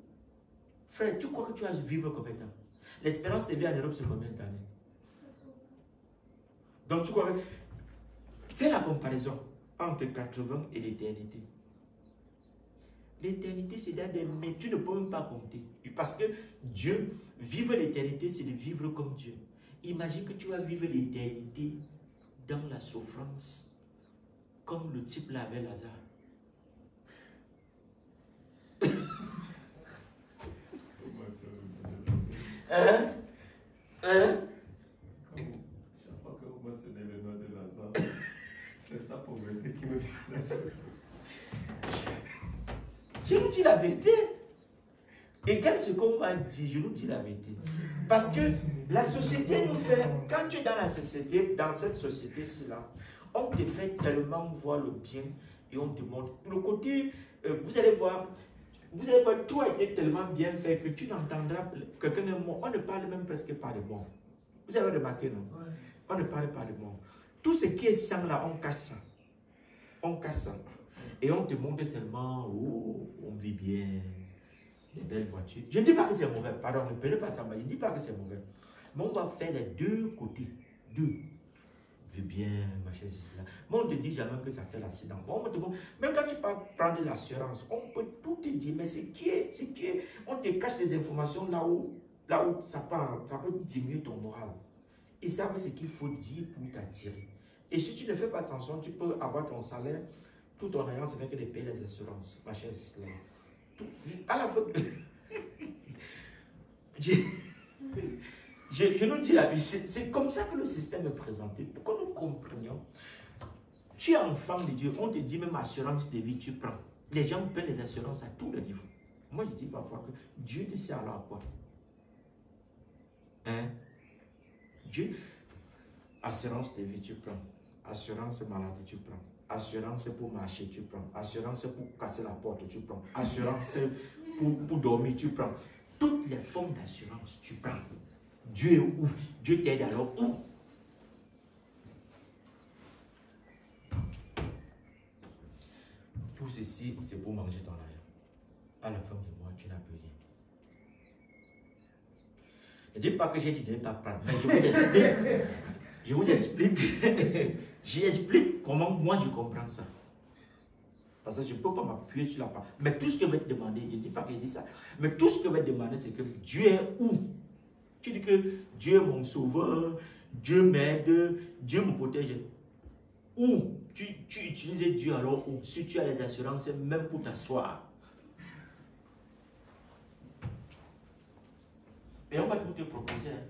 frère, tu crois que tu vas vivre combien de temps? L'espérance de vie en Europe, c'est combien d'années? Donc tu crois que... Fais la comparaison entre 80 et l'éternité. L'éternité, c'est dans des mains. Tu ne peux même pas compter. Parce que Dieu, vivre l'éternité, c'est de vivre comme Dieu. Imagine que tu vas vivre l'éternité dans la souffrance, comme le type là avec Lazare. Chaque fois que vous mentionnez le nom de Lazare, c'est sa pauvreté qui me fait la. Je vous dis la vérité. Regarde ce qu'on m'a dit, je nous dis la vérité. Parce que la société nous fait, quand tu es dans la société, dans cette société-ci là, on te fait tellement voir le bien et on te montre. Le côté, vous allez voir, tout a été tellement bien fait que tu n'entendras quelqu'un de mort. On ne parle même presque pas de mort. Vous avez remarqué, non? Ouais. On ne parle pas de mort. Tout ce qui est sang là, on casse ça. On casse ça. Et on te montre seulement, oh, on vit bien, des belles voitures. Je ne dis pas que c'est mauvais, pardon, ne prenez pas ça, mais je ne dis pas que c'est mauvais. Mais on va faire les deux côtés. Deux. Vit bien, machin, c'est là. Mais on ne te dit jamais que ça fait l'accident. Bon, même quand tu peux prendre l'assurance, on peut tout te dire, mais on te cache des informations là où ça peut diminuer ton moral. Ils savent ce qu'il faut dire pour t'attirer. Et si tu ne fais pas attention, tu peux avoir ton salaire, tout en ayant, c'est que de payer les assurances. Machin, c'est là. À la fin, je nous dis la vie, c'est comme ça que le système est présenté. Pour que nous comprenions, tu es enfant de Dieu, on te dit même assurance de vie, tu prends. Les gens paient les assurances à tous les niveaux. Moi, je dis parfois que Dieu te sert alors à quoi? Hein? Dieu, assurance de vie, tu prends. Assurance maladie, tu prends. Assurance pour marcher, tu prends. Assurance pour casser la porte, tu prends. Assurance pour dormir, tu prends. Toutes les formes d'assurance, tu prends. Dieu est où? Dieu t'aide alors où? Tout ceci, c'est pour manger ton argent. À la fin du mois, tu n'as plus rien. Ne dis pas que j'ai dit de ne pas prendre, mais je vous explique. J'explique comment moi je comprends ça. Parce que je ne peux pas m'appuyer sur la parole. Mais tout ce que je vais te demander, je ne dis pas que je dis ça, mais tout ce que je vais te demander, c'est que Dieu est où? Tu dis que Dieu est mon sauveur, Dieu m'aide, Dieu me protège. Où? Tu utilises Dieu alors où? Si tu as les assurances, même pour t'asseoir. Et on va tout te proposer. Hein.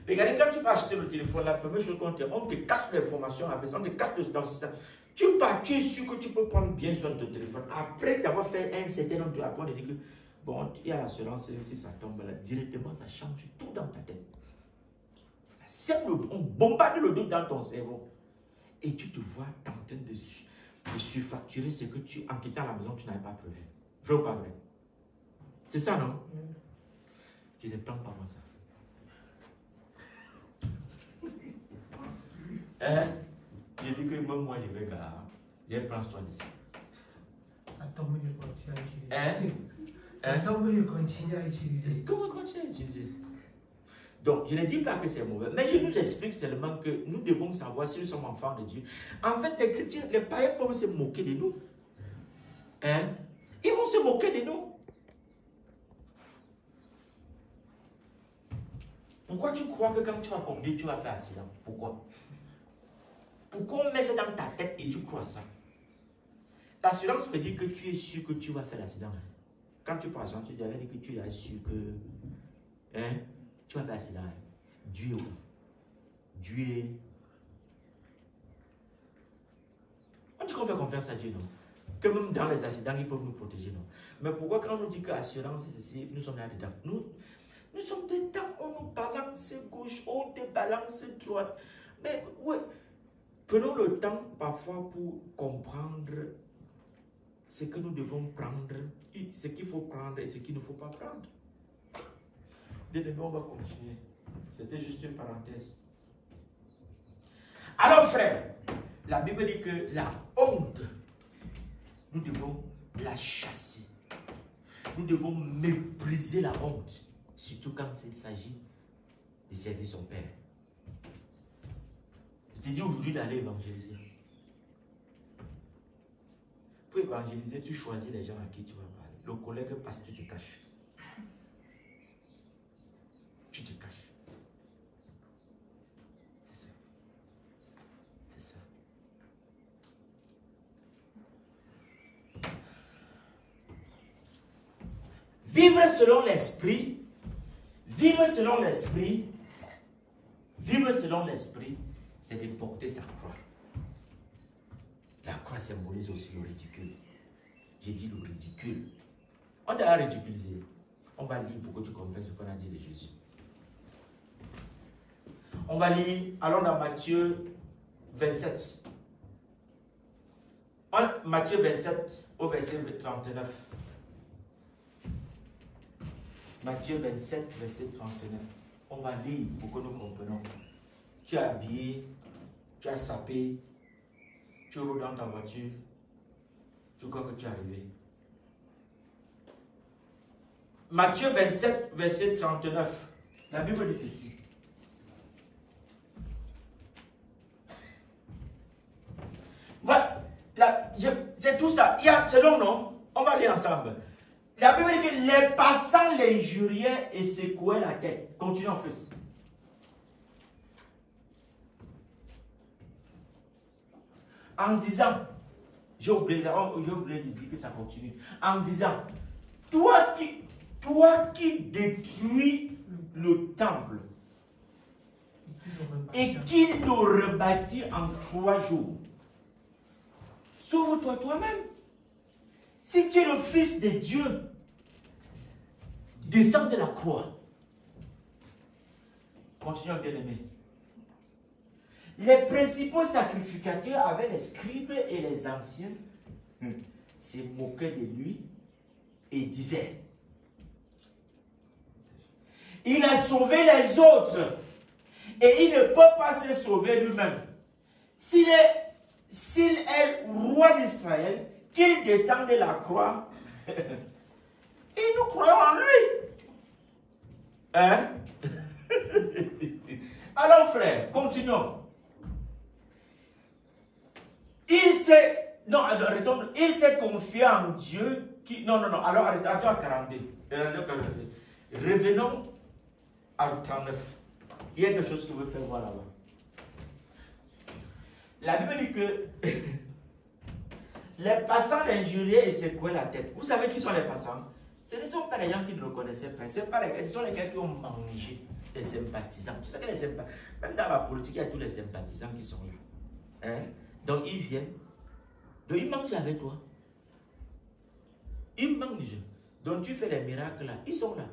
Regardez, quand tu vas acheter le téléphone, la première chose qu'on te dit, on te casse l'information, on te casse dans le système. Tu es sûr que tu peux prendre bien soin de ton téléphone. Après t'avoir fait un certain nombre de rapports, on te dit que, bon, il y a l'assurance, si ça tombe là, directement, ça change tout dans ta tête. On bombarde le doute dans ton cerveau. Et tu te vois tenter de surfacturer ce que tu, en quittant la maison, tu n'avais pas prévu. Vrai ou pas vrai? C'est ça, non? Je ne prends pas moi ça. Je dis que même moi je vais gare. Je prends soin de ça. Ça tombe, je continue à utiliser. Ça tombe, je continue à utiliser. Comment continuer à utiliser? Donc, je ne dis pas que c'est mauvais, mais je nous explique seulement que nous devons savoir si nous sommes enfants de Dieu. En fait, les chrétiens, les païens peuvent se moquer de nous. Ils vont se moquer de nous. Pourquoi tu crois que quand tu vas conduire, tu vas faire accident? Pourquoi? Pourquoi on met ça dans ta tête et tu crois ça? L'assurance peut dire que tu es sûr que tu vas faire l'accident. Quand tu parles, tu dis que tu es sûr que tu vas faire l'accident. Dieu est où? Dieu est... On dit qu'on fait confiance à Dieu, non? Que même dans les accidents, ils peuvent nous protéger, non? Mais pourquoi quand on nous dit que l'assurance, c'est ceci, nous sommes là-dedans? Nous sommes dedans, on nous balance gauche, on te balance droite. Mais ouais, prenons le temps parfois pour comprendre ce que nous devons prendre, ce qu'il faut prendre et ce qu'il ne faut pas prendre. Demain, on va continuer. C'était juste une parenthèse. Alors frère, la Bible dit que la honte, nous devons la chasser. Nous devons mépriser la honte. Surtout quand il s'agit de servir son Père. Je te dis aujourd'hui d'aller évangéliser. Pour évangéliser, tu choisis les gens à qui tu vas parler. Le collègue passe, tu te caches. Tu te caches. C'est ça. C'est ça. Vivre selon l'esprit. Vivre selon l'esprit, c'est de porter sa croix. La croix symbolise aussi le ridicule. J'ai dit le ridicule. On t'a ridiculisé. On va lire pour que tu comprennes ce qu'on a dit de Jésus. On va lire, allons dans Matthieu 27. Matthieu 27 au verset 39. Matthieu 27, verset 39. On va lire pour que nous comprenions. Tu es habillé, tu as sapé, tu roules dans ta voiture, tu crois que tu es arrivé. Matthieu 27, verset 39. La Bible dit ceci. Voilà, c'est tout ça. C'est long, non? On va lire ensemble. La Bible dit que les passants l'injuriaient et secouaient la tête. Continue en fait. En disant, j'ai oublié de dire que ça continue. En disant, toi qui détruis le temple et qui le rebâtit en 3 jours, sauve-toi toi-même. Si tu es le Fils de Dieu, descends de la croix. Continuons, bien-aimés. Les principaux sacrificateurs avec les scribes et les anciens se moquaient de lui et disaient: il a sauvé les autres et il ne peut pas se sauver lui-même. S'il est roi d'Israël, qu'il descende de la croix et nous croyons en lui. Hein? Alors frère, continuons. Il s'est confié en Dieu qui... Non, alors arrête-toi à 42. Revenons à 39. Il y a quelque chose que je veux faire voir là-bas. La Bible dit que les passants l'injuriaient et secouaient la tête. Vous savez qui sont les passants? Ce ne sont pas les gens qui ne le connaissaient pas. Ce sont les gens qui ont mangé les sympathisants. Tout ça que les sympathisants. Même dans la politique, il y a tous les sympathisants qui sont là. Hein? Donc ils viennent. Donc ils mangent avec toi. Ils mangent. Donc tu fais les miracles là. Ils sont là.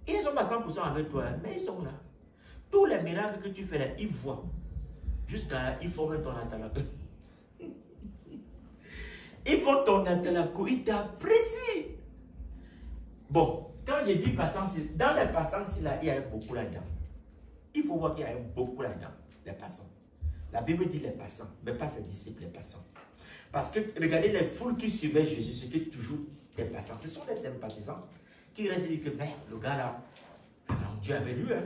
Ils ne sont pas 100% avec toi, mais ils sont là. Tous les miracles que tu fais là, ils voient. Jusqu'à là, ils font ton atalakou. Ils font ton atalakou, ils t'apprécient. Bon, quand je dis passants, dans les passants, là, il y a beaucoup là-dedans. Il faut voir qu'il y a beaucoup là-dedans, les passants. La Bible dit les passants, mais pas ses disciples, les passants. Parce que, regardez, les foules qui suivaient Jésus, c'était toujours des passants. Ce sont des sympathisants qui restent et disent que, mais le gars là, Dieu avait lu, hein.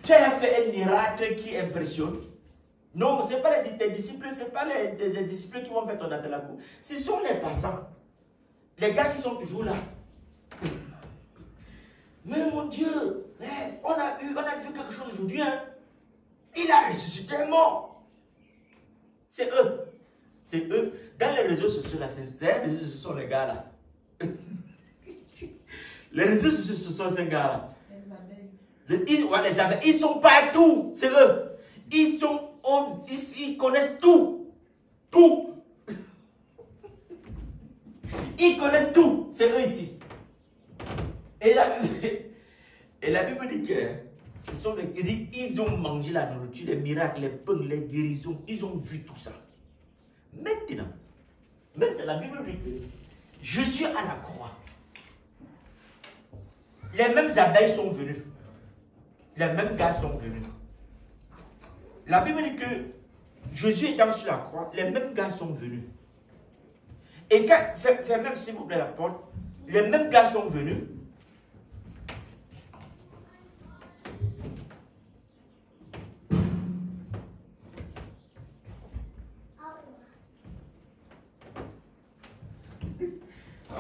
Tu as fait un miracle qui impressionne. Non, ce n'est pas tes disciples, ce n'est pas les disciples qui vont faire ton atalakou. Ce sont les passants. Les gars qui sont toujours là. Mais mon Dieu, on a vu quelque chose aujourd'hui. Hein? Il a ressuscité un mort. C'est eux. C'est eux. Dans les réseaux sociaux, là, ce sont les gars là. Les réseaux sociaux, ce sont ces gars là. Les abeilles, ils sont partout. C'est eux. Ils connaissent tout. Tout. Ils connaissent tout. C'est eux ici. Et la Bible dit que ce sont ils ont mangé la nourriture, les miracles, les pains, les guérisons. Ils ont vu tout ça. Maintenant, la Bible dit que je suis à la croix. Les mêmes abeilles sont venues. Les mêmes gars sont venus. La Bible dit que Jésus étant sur la croix, les mêmes gars sont venus. Et quand, fais même s'il vous plaît la porte, les mêmes gars sont venus.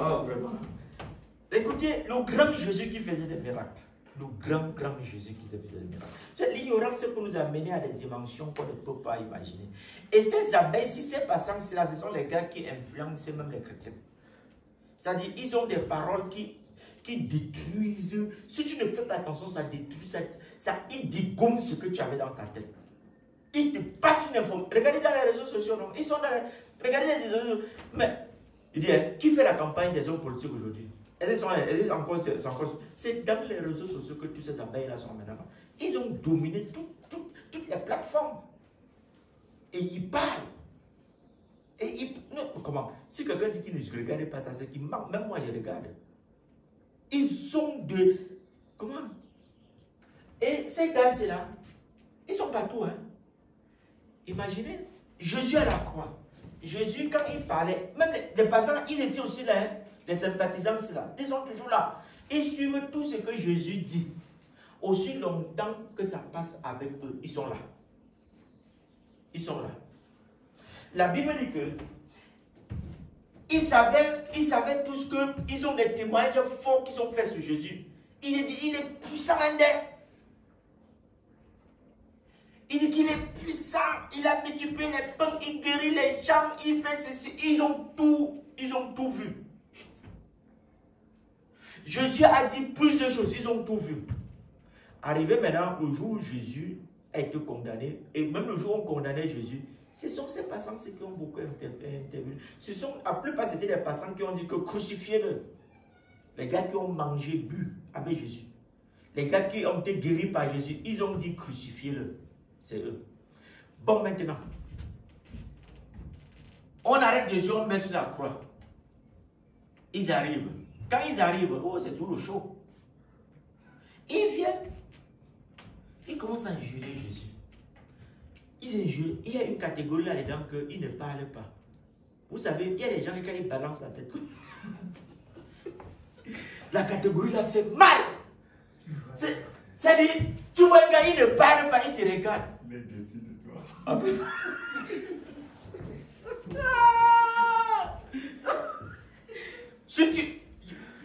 Oh, vraiment. Écoutez, le grand Jésus qui faisait des miracles. Le grand Jésus qui faisait des miracles. C'est l'ignorance qui nous a menés à des dimensions qu'on ne peut pas imaginer. Et ces abeilles, si ces passants, ce sont les gars qui influencent même les chrétiens. C'est-à-dire, ils ont des paroles qui détruisent. Si tu ne fais pas attention, ça détruit, ils dégomment ce que tu avais dans ta tête. Ils te passent une information. Regardez dans les réseaux sociaux, non? Ils sont dans les... Regardez les réseaux sociaux. Mais Il dit, hein, qui fait la campagne des hommes politiques aujourd'hui? C'est dans les réseaux sociaux que tous ces abeilles-là sont maintenant. Ils ont dominé toutes les plateformes. Et ils parlent. Non, comment? Si quelqu'un dit qu'il ne regarde pas ça, c'est qu'il manque. Même moi, je regarde. Ils ont de... Comment? Et ces gars-là, ils sont partout. Hein? Imaginez, Jésus à la croix. Jésus, quand il parlait, même les passants, ils étaient aussi là. Hein? Les sympathisants, c'est là. Ils sont toujours là. Ils suivent tout ce que Jésus dit. Aussi longtemps que ça passe avec eux, ils sont là. Ils sont là. La Bible dit que ils savaient tous qu'ils ont des témoignages forts qu'ils ont fait sur Jésus. Il dit, il est puissant. Il dit qu'il est puissant. Il a multiplié les pains, il guérit les gens, il fait ceci. Ils ont tout vu. Jésus a dit plusieurs choses, ils ont tout vu. Arrivé maintenant, le jour où Jésus a été condamné, et même le jour où on condamnait Jésus, ce sont ces passants qui ont beaucoup intervenu. La plupart, c'était des passants qui ont dit que crucifiez-le. Les gars qui ont mangé, bu avec Jésus. Les gars qui ont été guéris par Jésus, ils ont dit crucifiez-le. C'est eux. Bon, maintenant, on arrête Jésus, on met sur la croix. Ils arrivent. Quand ils arrivent, oh, c'est tout le show. Ils viennent. Ils commencent à injurer Jésus. Ils injurent. Il y a une catégorie là-dedans qu'ils ne parlent pas. Vous savez, il y a des gens qui, quand ils balancent la tête, la catégorie là fait mal. C'est-à-dire, tu vois un gars, il ne parle pas, il te regarde. Mais décide de toi.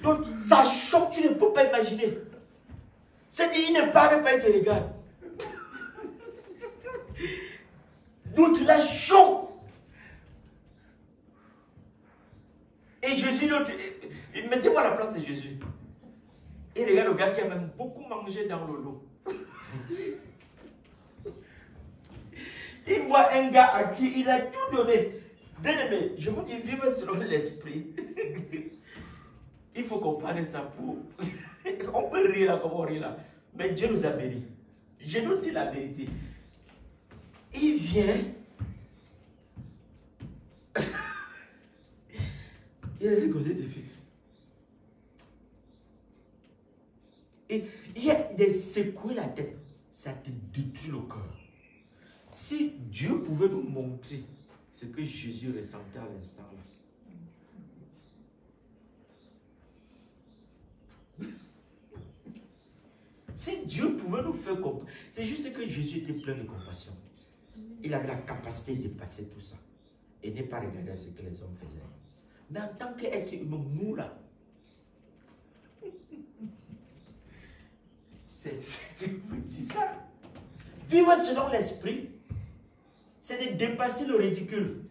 Donc, ça choque, tu ne peux pas imaginer. C'est-à-dire, il ne parle pas, il te regarde. Donc, la choque. Et Jésus, mettez-moi à la place de Jésus. Et regarde le gars qui a même beaucoup mangé dans le lot. Il voit un gars à qui il a tout donné. Bien aimé, je vous dis, vivre selon l'esprit. Il faut comprendre ça pour... On peut rire là comme on rit là. Mais Dieu nous a bénis. Je nous dis la vérité. Il vient... Il a dit comme ça, il te fixe. Et il y a des secouer la tête. Ça te détruit le cœur. Si Dieu pouvait nous montrer ce que Jésus ressentait à l'instant là. Si Dieu pouvait nous faire comprendre, c'est juste que Jésus était plein de compassion. Il avait la capacité de passer tout ça. Et ne pas regarder ce que les hommes faisaient. Mais en tant qu'être humain, nous là, je vous dis ça. Vivre selon l'esprit, c'est de dépasser le ridicule.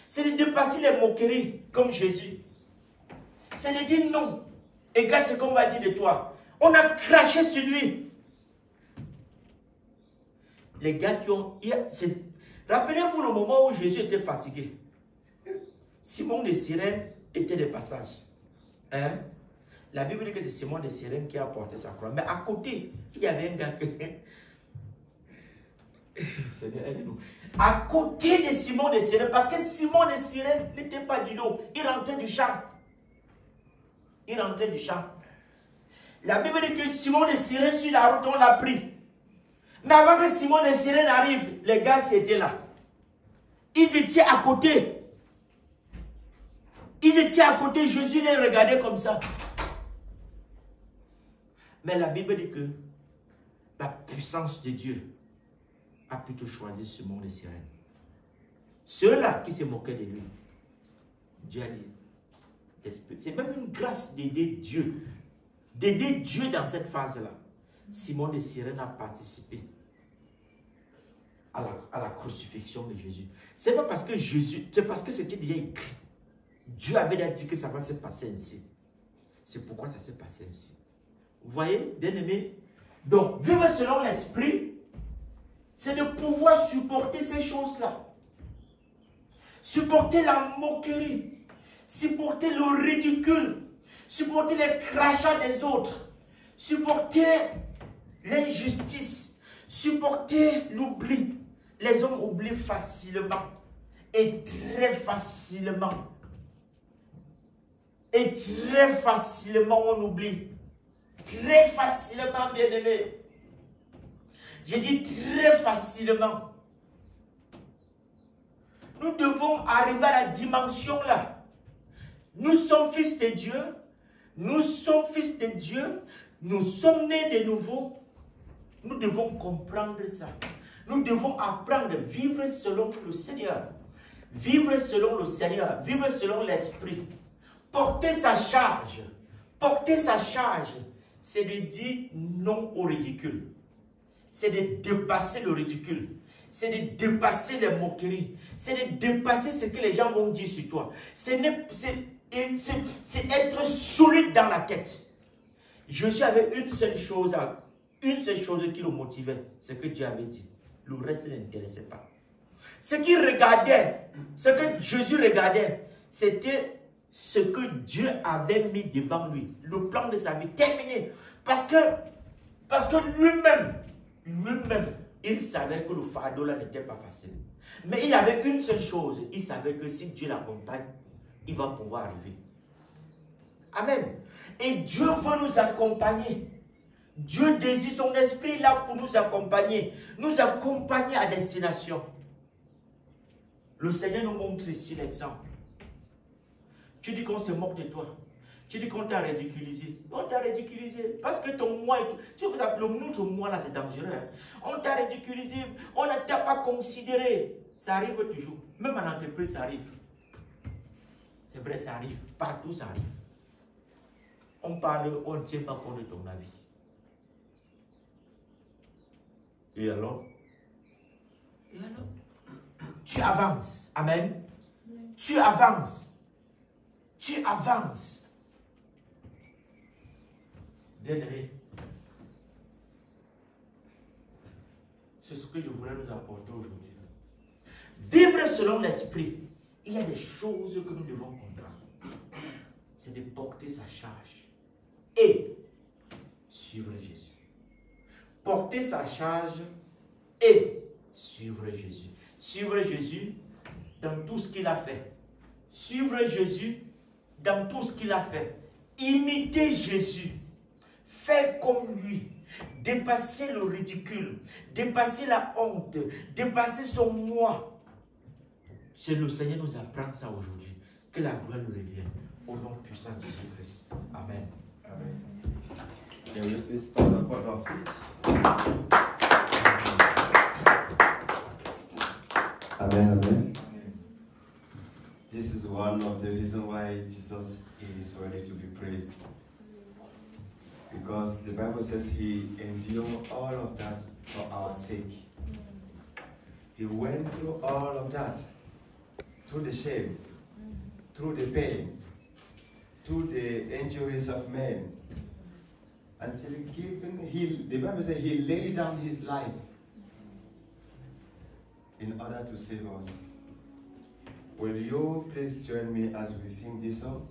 C'est de dépasser les moqueries, comme Jésus. C'est de dire non. Égal ce qu'on va dire de toi. On a craché sur lui. Les gars qui ont... Rappelez-vous le moment où Jésus était fatigué. Simon de Cyrène était de passage. Hein? La Bible dit que c'est Simon de Cyrène qui a porté sa croix. Mais à côté, il y avait un gars que... Seigneur, aide-nous. À côté de Simon de Cyrène, parce que Simon de Cyrène n'était pas du lot. Il rentrait du champ. Il rentrait du champ. La Bible dit que Simon de Cyrène, sur la route, on l'a pris. Mais avant que Simon de Cyrène arrive, les gars étaient là. Ils étaient à côté. Ils étaient à côté, Jésus les regardait comme ça. Mais la Bible dit que la puissance de Dieu a plutôt choisi Simon de Cyrène. Ceux-là qui se moquaient de lui, Dieu a dit, c'est même une grâce d'aider Dieu. D'aider Dieu dans cette phase-là. Simon de Cyrène a participé à la crucifixion de Jésus. C'est pas parce que Jésus, c'est parce que c'était déjà écrit. Dieu avait déjà dit que ça va se passer ainsi. C'est pourquoi ça s'est passé ainsi. Vous voyez, bien aimé? Donc, vivre selon l'esprit, c'est de pouvoir supporter ces choses-là. supporter la moquerie, supporter le ridicule, supporter les crachats des autres, supporter l'injustice, supporter l'oubli. Les hommes oublient facilement et très facilement. Et très facilement on oublie. Très facilement, bien-aimé. J'ai dit très facilement. Nous devons arriver à la dimension là. Nous sommes fils de Dieu. Nous sommes fils de Dieu. Nous sommes nés de nouveau. Nous devons comprendre ça. Nous devons apprendre à vivre selon le Seigneur. Vivre selon le Seigneur. Vivre selon l'Esprit. Porter sa charge. Porter sa charge, c'est de dire non au ridicule. C'est de dépasser le ridicule. C'est de dépasser les moqueries. C'est de dépasser ce que les gens vont dire sur toi. C'est être solide dans la tête. Jésus avait une seule chose qui le motivait, ce que Dieu avait dit. Le reste ne l'intéressait pas. Ce qu'il regardait, ce que Jésus regardait, c'était ce que Dieu avait mis devant lui. Le plan de sa vie terminé. Parce que lui-même, il savait que le fardeau là n'était pas facile. Mais il avait une seule chose. Il savait que si Dieu l'accompagne, il va pouvoir arriver. Amen. Et Dieu veut nous accompagner. Dieu désire son esprit là pour nous accompagner à destination. Le Seigneur nous montre ici l'exemple. Tu dis qu'on se moque de toi. Tu dis qu'on t'a ridiculisé. On t'a ridiculisé. Parce que ton moi, tu sais, notre moi là, c'est dangereux. Hein? On t'a ridiculisé. On ne t'a pas considéré. Ça arrive toujours. Même en entreprise, ça arrive. C'est vrai, ça arrive. Partout, ça arrive. On parle, on ne tient pas compte de ton avis. Et alors? Tu avances. Amen. Tu avances. Tu avances. Bien-aimé, c'est ce que je voulais nous apporter aujourd'hui. Vivre selon l'esprit, il y a des choses que nous devons comprendre. C'est de porter sa charge et suivre Jésus. Porter sa charge et suivre Jésus. Suivre Jésus dans tout ce qu'il a fait. Suivre Jésus dans tout ce qu'il a fait. Imiter Jésus. Faire comme lui. Dépasser le ridicule. Dépasser la honte. Dépasser son moi. C'est le Seigneur nous apprend ça aujourd'hui. Que la gloire nous revienne. Au nom puissant de Jésus-Christ. Amen. Amen. Can we please stand up on our feet? Amen, amen. This is one of the reasons why Jesus is worthy to be praised. Because the Bible says he endured all of that for our sake. He went through all of that, through the shame, through the pain, through the injuries of men, until the Bible says he laid down his life in order to save us. Will you please join me as we sing this song?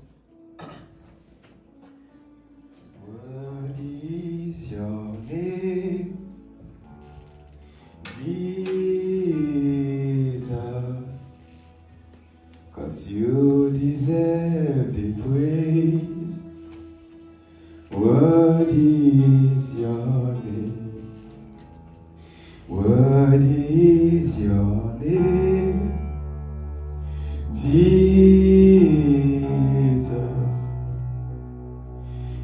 Worthy is your name, Jesus, 'cause you deserve the praise. Worthy is your name, worthy is your name, Jesus.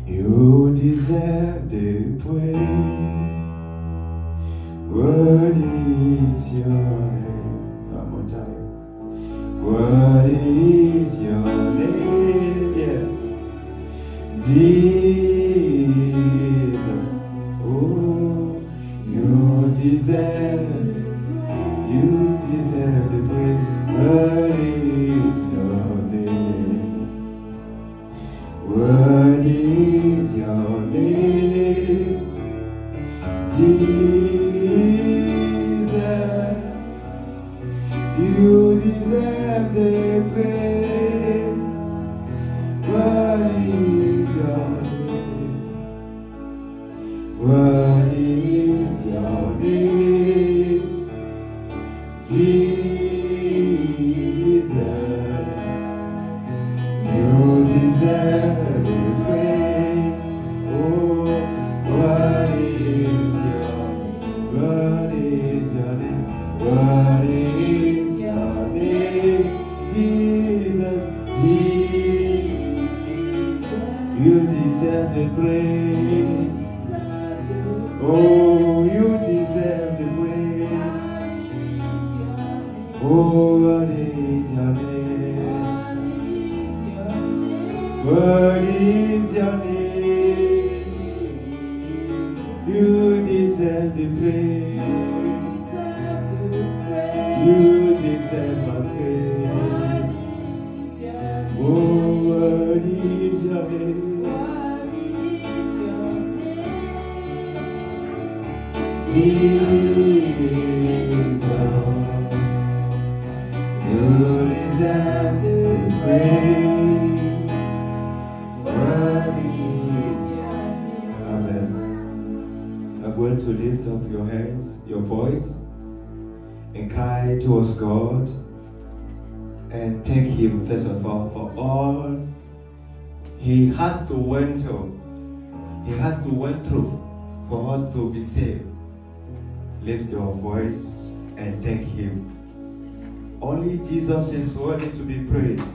You deserve the praise. Worthy is your name. One more time. Worthy is your name. Yes. Jesus. Oh, you deserve the praise. Worthy is your name. Worthy is your name, Jesus. You deserve the praise. Worthy is your name. Worthy is your name. Jesus, you deserve the praise. Oh, worthy is your name. Worthy is your name. Worthy is your name. Jesus, you deserve the praise. Oh, you deserve the praise. Oh, worthy is your name. Worthy is your name. You deserve the praise. You deserve my praise. Oh, worthy is your name. Jesus, you deserve the praise. Worthy is your name. Amen. I'm going to lift up your hands, your voice, and cry towards God and thank Him first of all for all He has to went through. He has to went through for us to be saved. Lift your voice and thank Him. Only Jesus is worthy to be praised.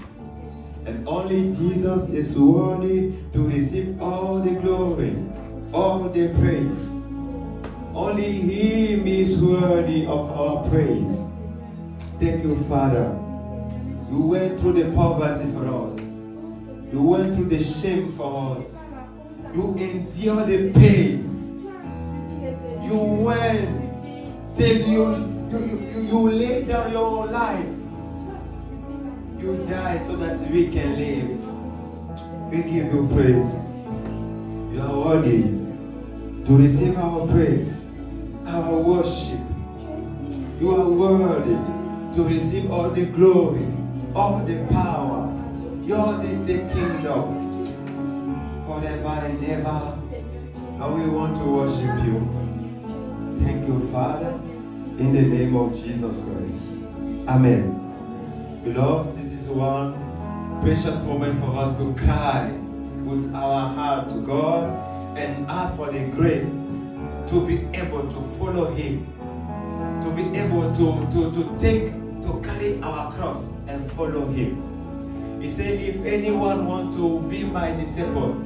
And only Jesus is worthy to receive all the glory, all the praise. Only Him is worthy of our praise. Thank you, Father. You went through the poverty for us. You went through the shame for us. You endured the pain. You went till you lay down your life. You die so that we can live. We give you praise. You are worthy to receive our praise, our worship. You are worthy to receive all the glory, all the power. Yours is the kingdom forever and ever. And we want to worship you. Thank you, Father, in the name of Jesus Christ. Amen. Beloved, this is one precious moment for us to cry with our heart to God and ask for the grace to be able to follow Him, to be able to carry our cross and follow Him. He said, if anyone wants to be my disciple,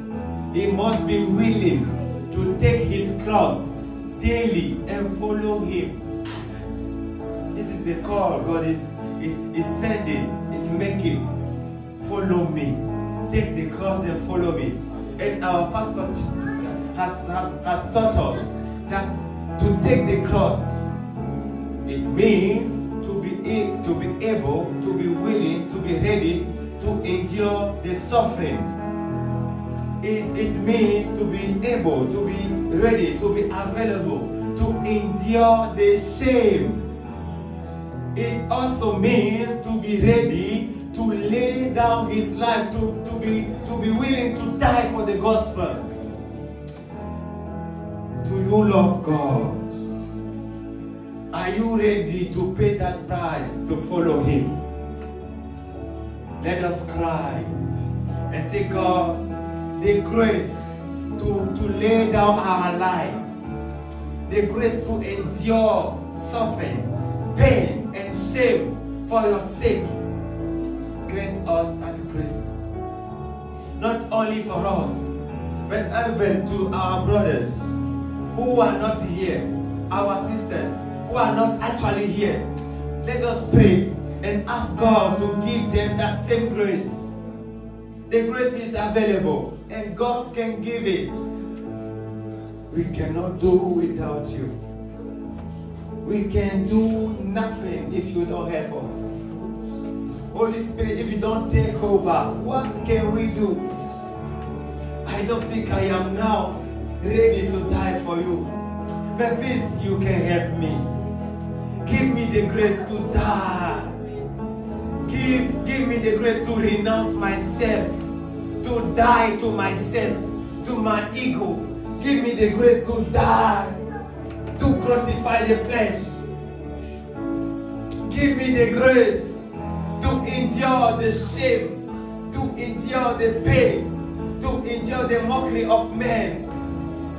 he must be willing to take his cross daily and follow Him. This is the call God is sending, is making. Follow me. Take the cross and follow me. And our pastor has taught us that to take the cross, it means to be able, to be willing, to be ready to endure the suffering. It means to be able, to be ready, to be available, to endure the shame. It also means to be ready to lay down his life, to be willing to die for the gospel. Do you love God? Are you ready to pay that price to follow Him? Let us cry and say, God, the grace to lay down our life, the grace to endure suffering, pain, and shame for your sake. Grant us that grace. Not only for us, but even to our brothers who are not here, our sisters who are not actually here. Let us pray and ask God to give them that same grace. The grace is available and God can give it. We cannot do without you. We can do nothing if you don't help us. Holy Spirit, if you don't take over, what can we do? I don't think I am now ready to die for you. But please, you can help me. Give me the grace to die Give me the grace to renounce myself, to die to myself, to my ego. Give me the grace to die, to crucify the flesh. Give me the grace to endure the shame, to endure the pain, to endure the mockery of men,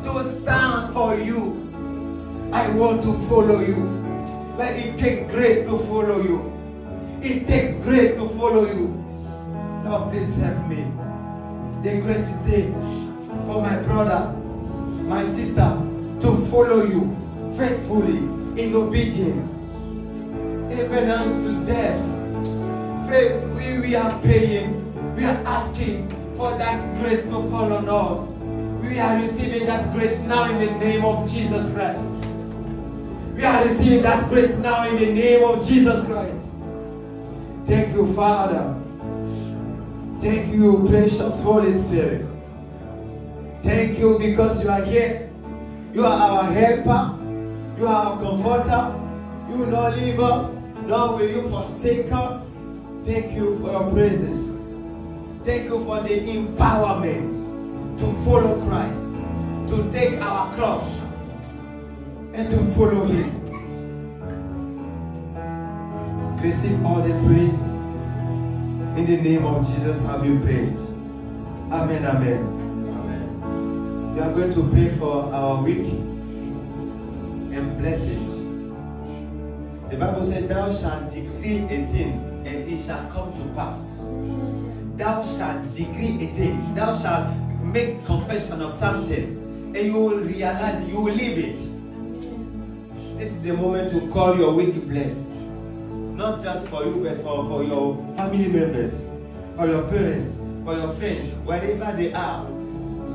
to stand for you. I want to follow you. But it takes grace to follow you. It takes grace to follow you. Lord, please help me. The grace today for my brother, my sister, to follow you faithfully in obedience, even unto death. Pray, we are praying, we are asking for that grace to fall on us. We are receiving that grace now in the name of Jesus Christ. We are receiving that grace now in the name of Jesus Christ. Thank you, Father. Thank you, precious Holy Spirit. Thank you because you are here. You are our helper. You are our comforter. You will not leave us, nor will you forsake us. Thank you for your presence. Thank you for the empowerment to follow Christ, to take our cross and to follow Him. Receive all the praise. In the name of Jesus have you prayed. Amen, amen. Amen. We are going to pray for our week and bless it. The Bible said, thou shalt decree a thing and it shall come to pass. Thou shalt decree a thing. Thou shalt make confession of something and you will realize, you will live it. This is the moment to call your week blessed. Not just for you, but for your family members, for your parents, for your friends, wherever they are.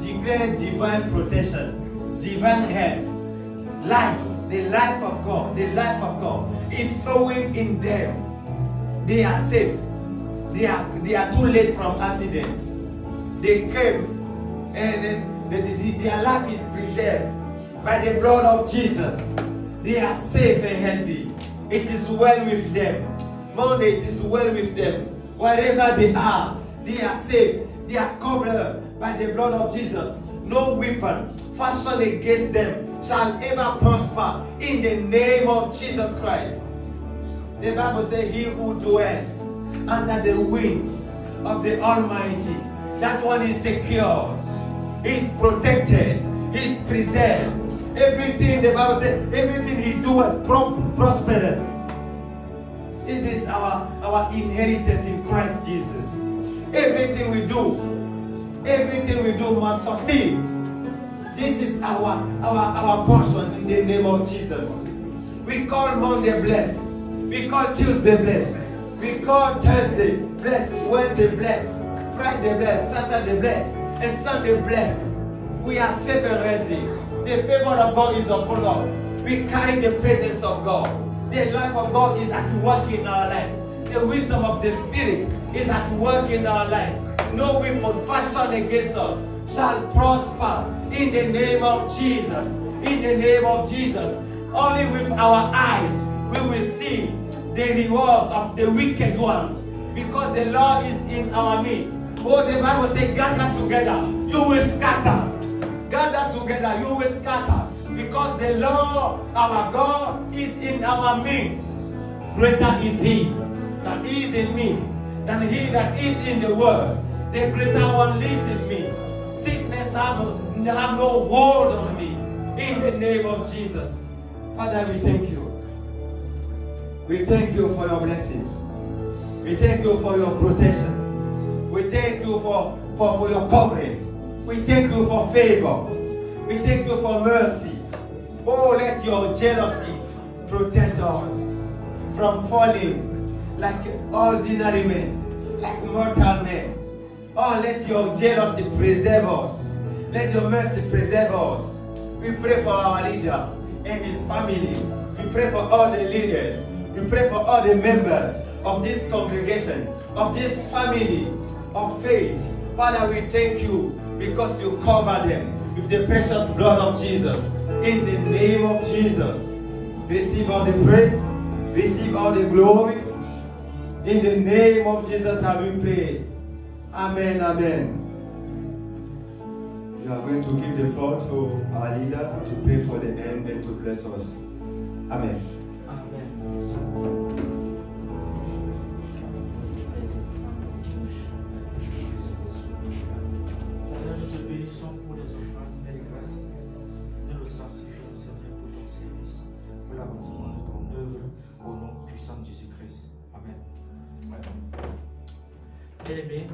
Declare divine protection, divine health, life, the life of God. The life of God is flowing in them. They are safe. They are too late from accident. They came and their life is preserved by the blood of Jesus. They are safe and healthy. It is well with them. Monday, it is well with them. Wherever they are safe. They are covered by the blood of Jesus. No weapon fashioned against them shall ever prosper in the name of Jesus Christ. The Bible says, he who dwells under the wings of the Almighty, that one is secured, is protected, is preserved. Everything, the Bible says, everything he doeth prosperous. This is our inheritance in Christ Jesus. Everything we do must succeed. This is our portion in the name of Jesus. We call Monday blessed. We call Tuesday blessed. We call Thursday blessed. Wednesday blessed. Friday blessed. Saturday blessed. And Sunday blessed. We are safe and ready. The favor of God is upon us. We carry the presence of God. The life of God is at work in our life. The wisdom of the Spirit is at work in our life. No weapon fashioned against us shall prosper in the name of Jesus. In the name of Jesus. Only with our eyes we will see the rewards of the wicked ones, because the Lord is in our midst. Oh, the Bible says, gather together, you will scatter. Gather together, you will scatter. Because the Lord, our God, is in our midst. Greater is He that is in me than he that is in the world. The greater one lives in me. Sickness have no hold on me. In the name of Jesus. Father, we thank you. We thank you for your blessings. We thank you for your protection. We thank you for your covering. We thank you for favor. We thank you for mercy. Oh, let your jealousy protect us from falling like ordinary men, like mortal men. Oh, let your jealousy preserve us. Let your mercy preserve us. We pray for our leader and his family. We pray for all the leaders. We pray for all the members of this congregation, of this family of faith. Father, we thank you because you cover them with the precious blood of Jesus. In the name of Jesus, receive all the praise, receive all the glory. In the name of Jesus have we prayed. Amen, amen. We are going to give the floor to our leader to pray for the end and to bless us. Amen. Seigneur, nous te bénissons pour les offrandes et les grâces. Nous le sanctifions, Seigneur, pour ton service, pour l'avancement de ton œuvre, au nom puissant de Jésus-Christ. Amen. Bien-aimés,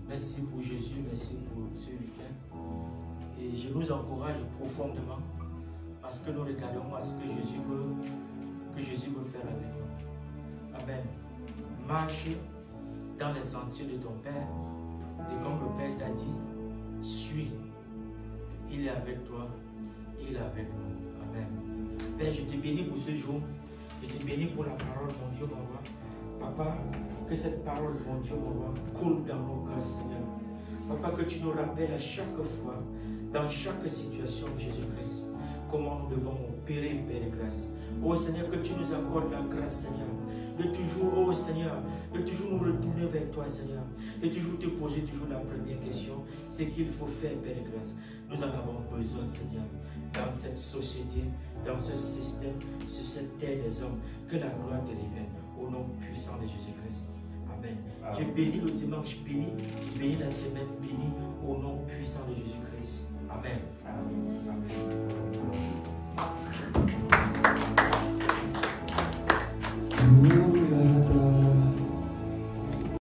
merci pour Jésus, merci pour ce week-end. Et je nous encourage profondément parce que nous regardons à ce que Jésus veut faire avec nous. Amen. Marche dans les sentiers de ton Père. Et comme le Père t'a dit, suis. Il est avec toi, il est avec nous. Amen. Père, je te bénis pour ce jour. Je te bénis pour la parole, mon Dieu, mon roi. Papa, que cette parole, mon Dieu, mon roi, coule dans nos cœurs, Seigneur. Papa, que tu nous rappelles à chaque fois, dans chaque situation, Jésus-Christ, comment nous devons opérer, Père de grâce. Oh Seigneur, que tu nous accordes la grâce, Seigneur. De toujours, oh Seigneur, de toujours nous retourner vers toi, Seigneur. De toujours te poser toujours la première question, c'est qu'il faut faire, Père de grâce. Nous en avons besoin, Seigneur, dans cette société, dans ce système, sur cette terre des hommes, que la gloire te révèle, au nom puissant de Jésus-Christ. Amen. Je bénis le dimanche béni, je bénis la semaine bénie, au nom puissant de Jésus-Christ. Amen. Amen. Amen.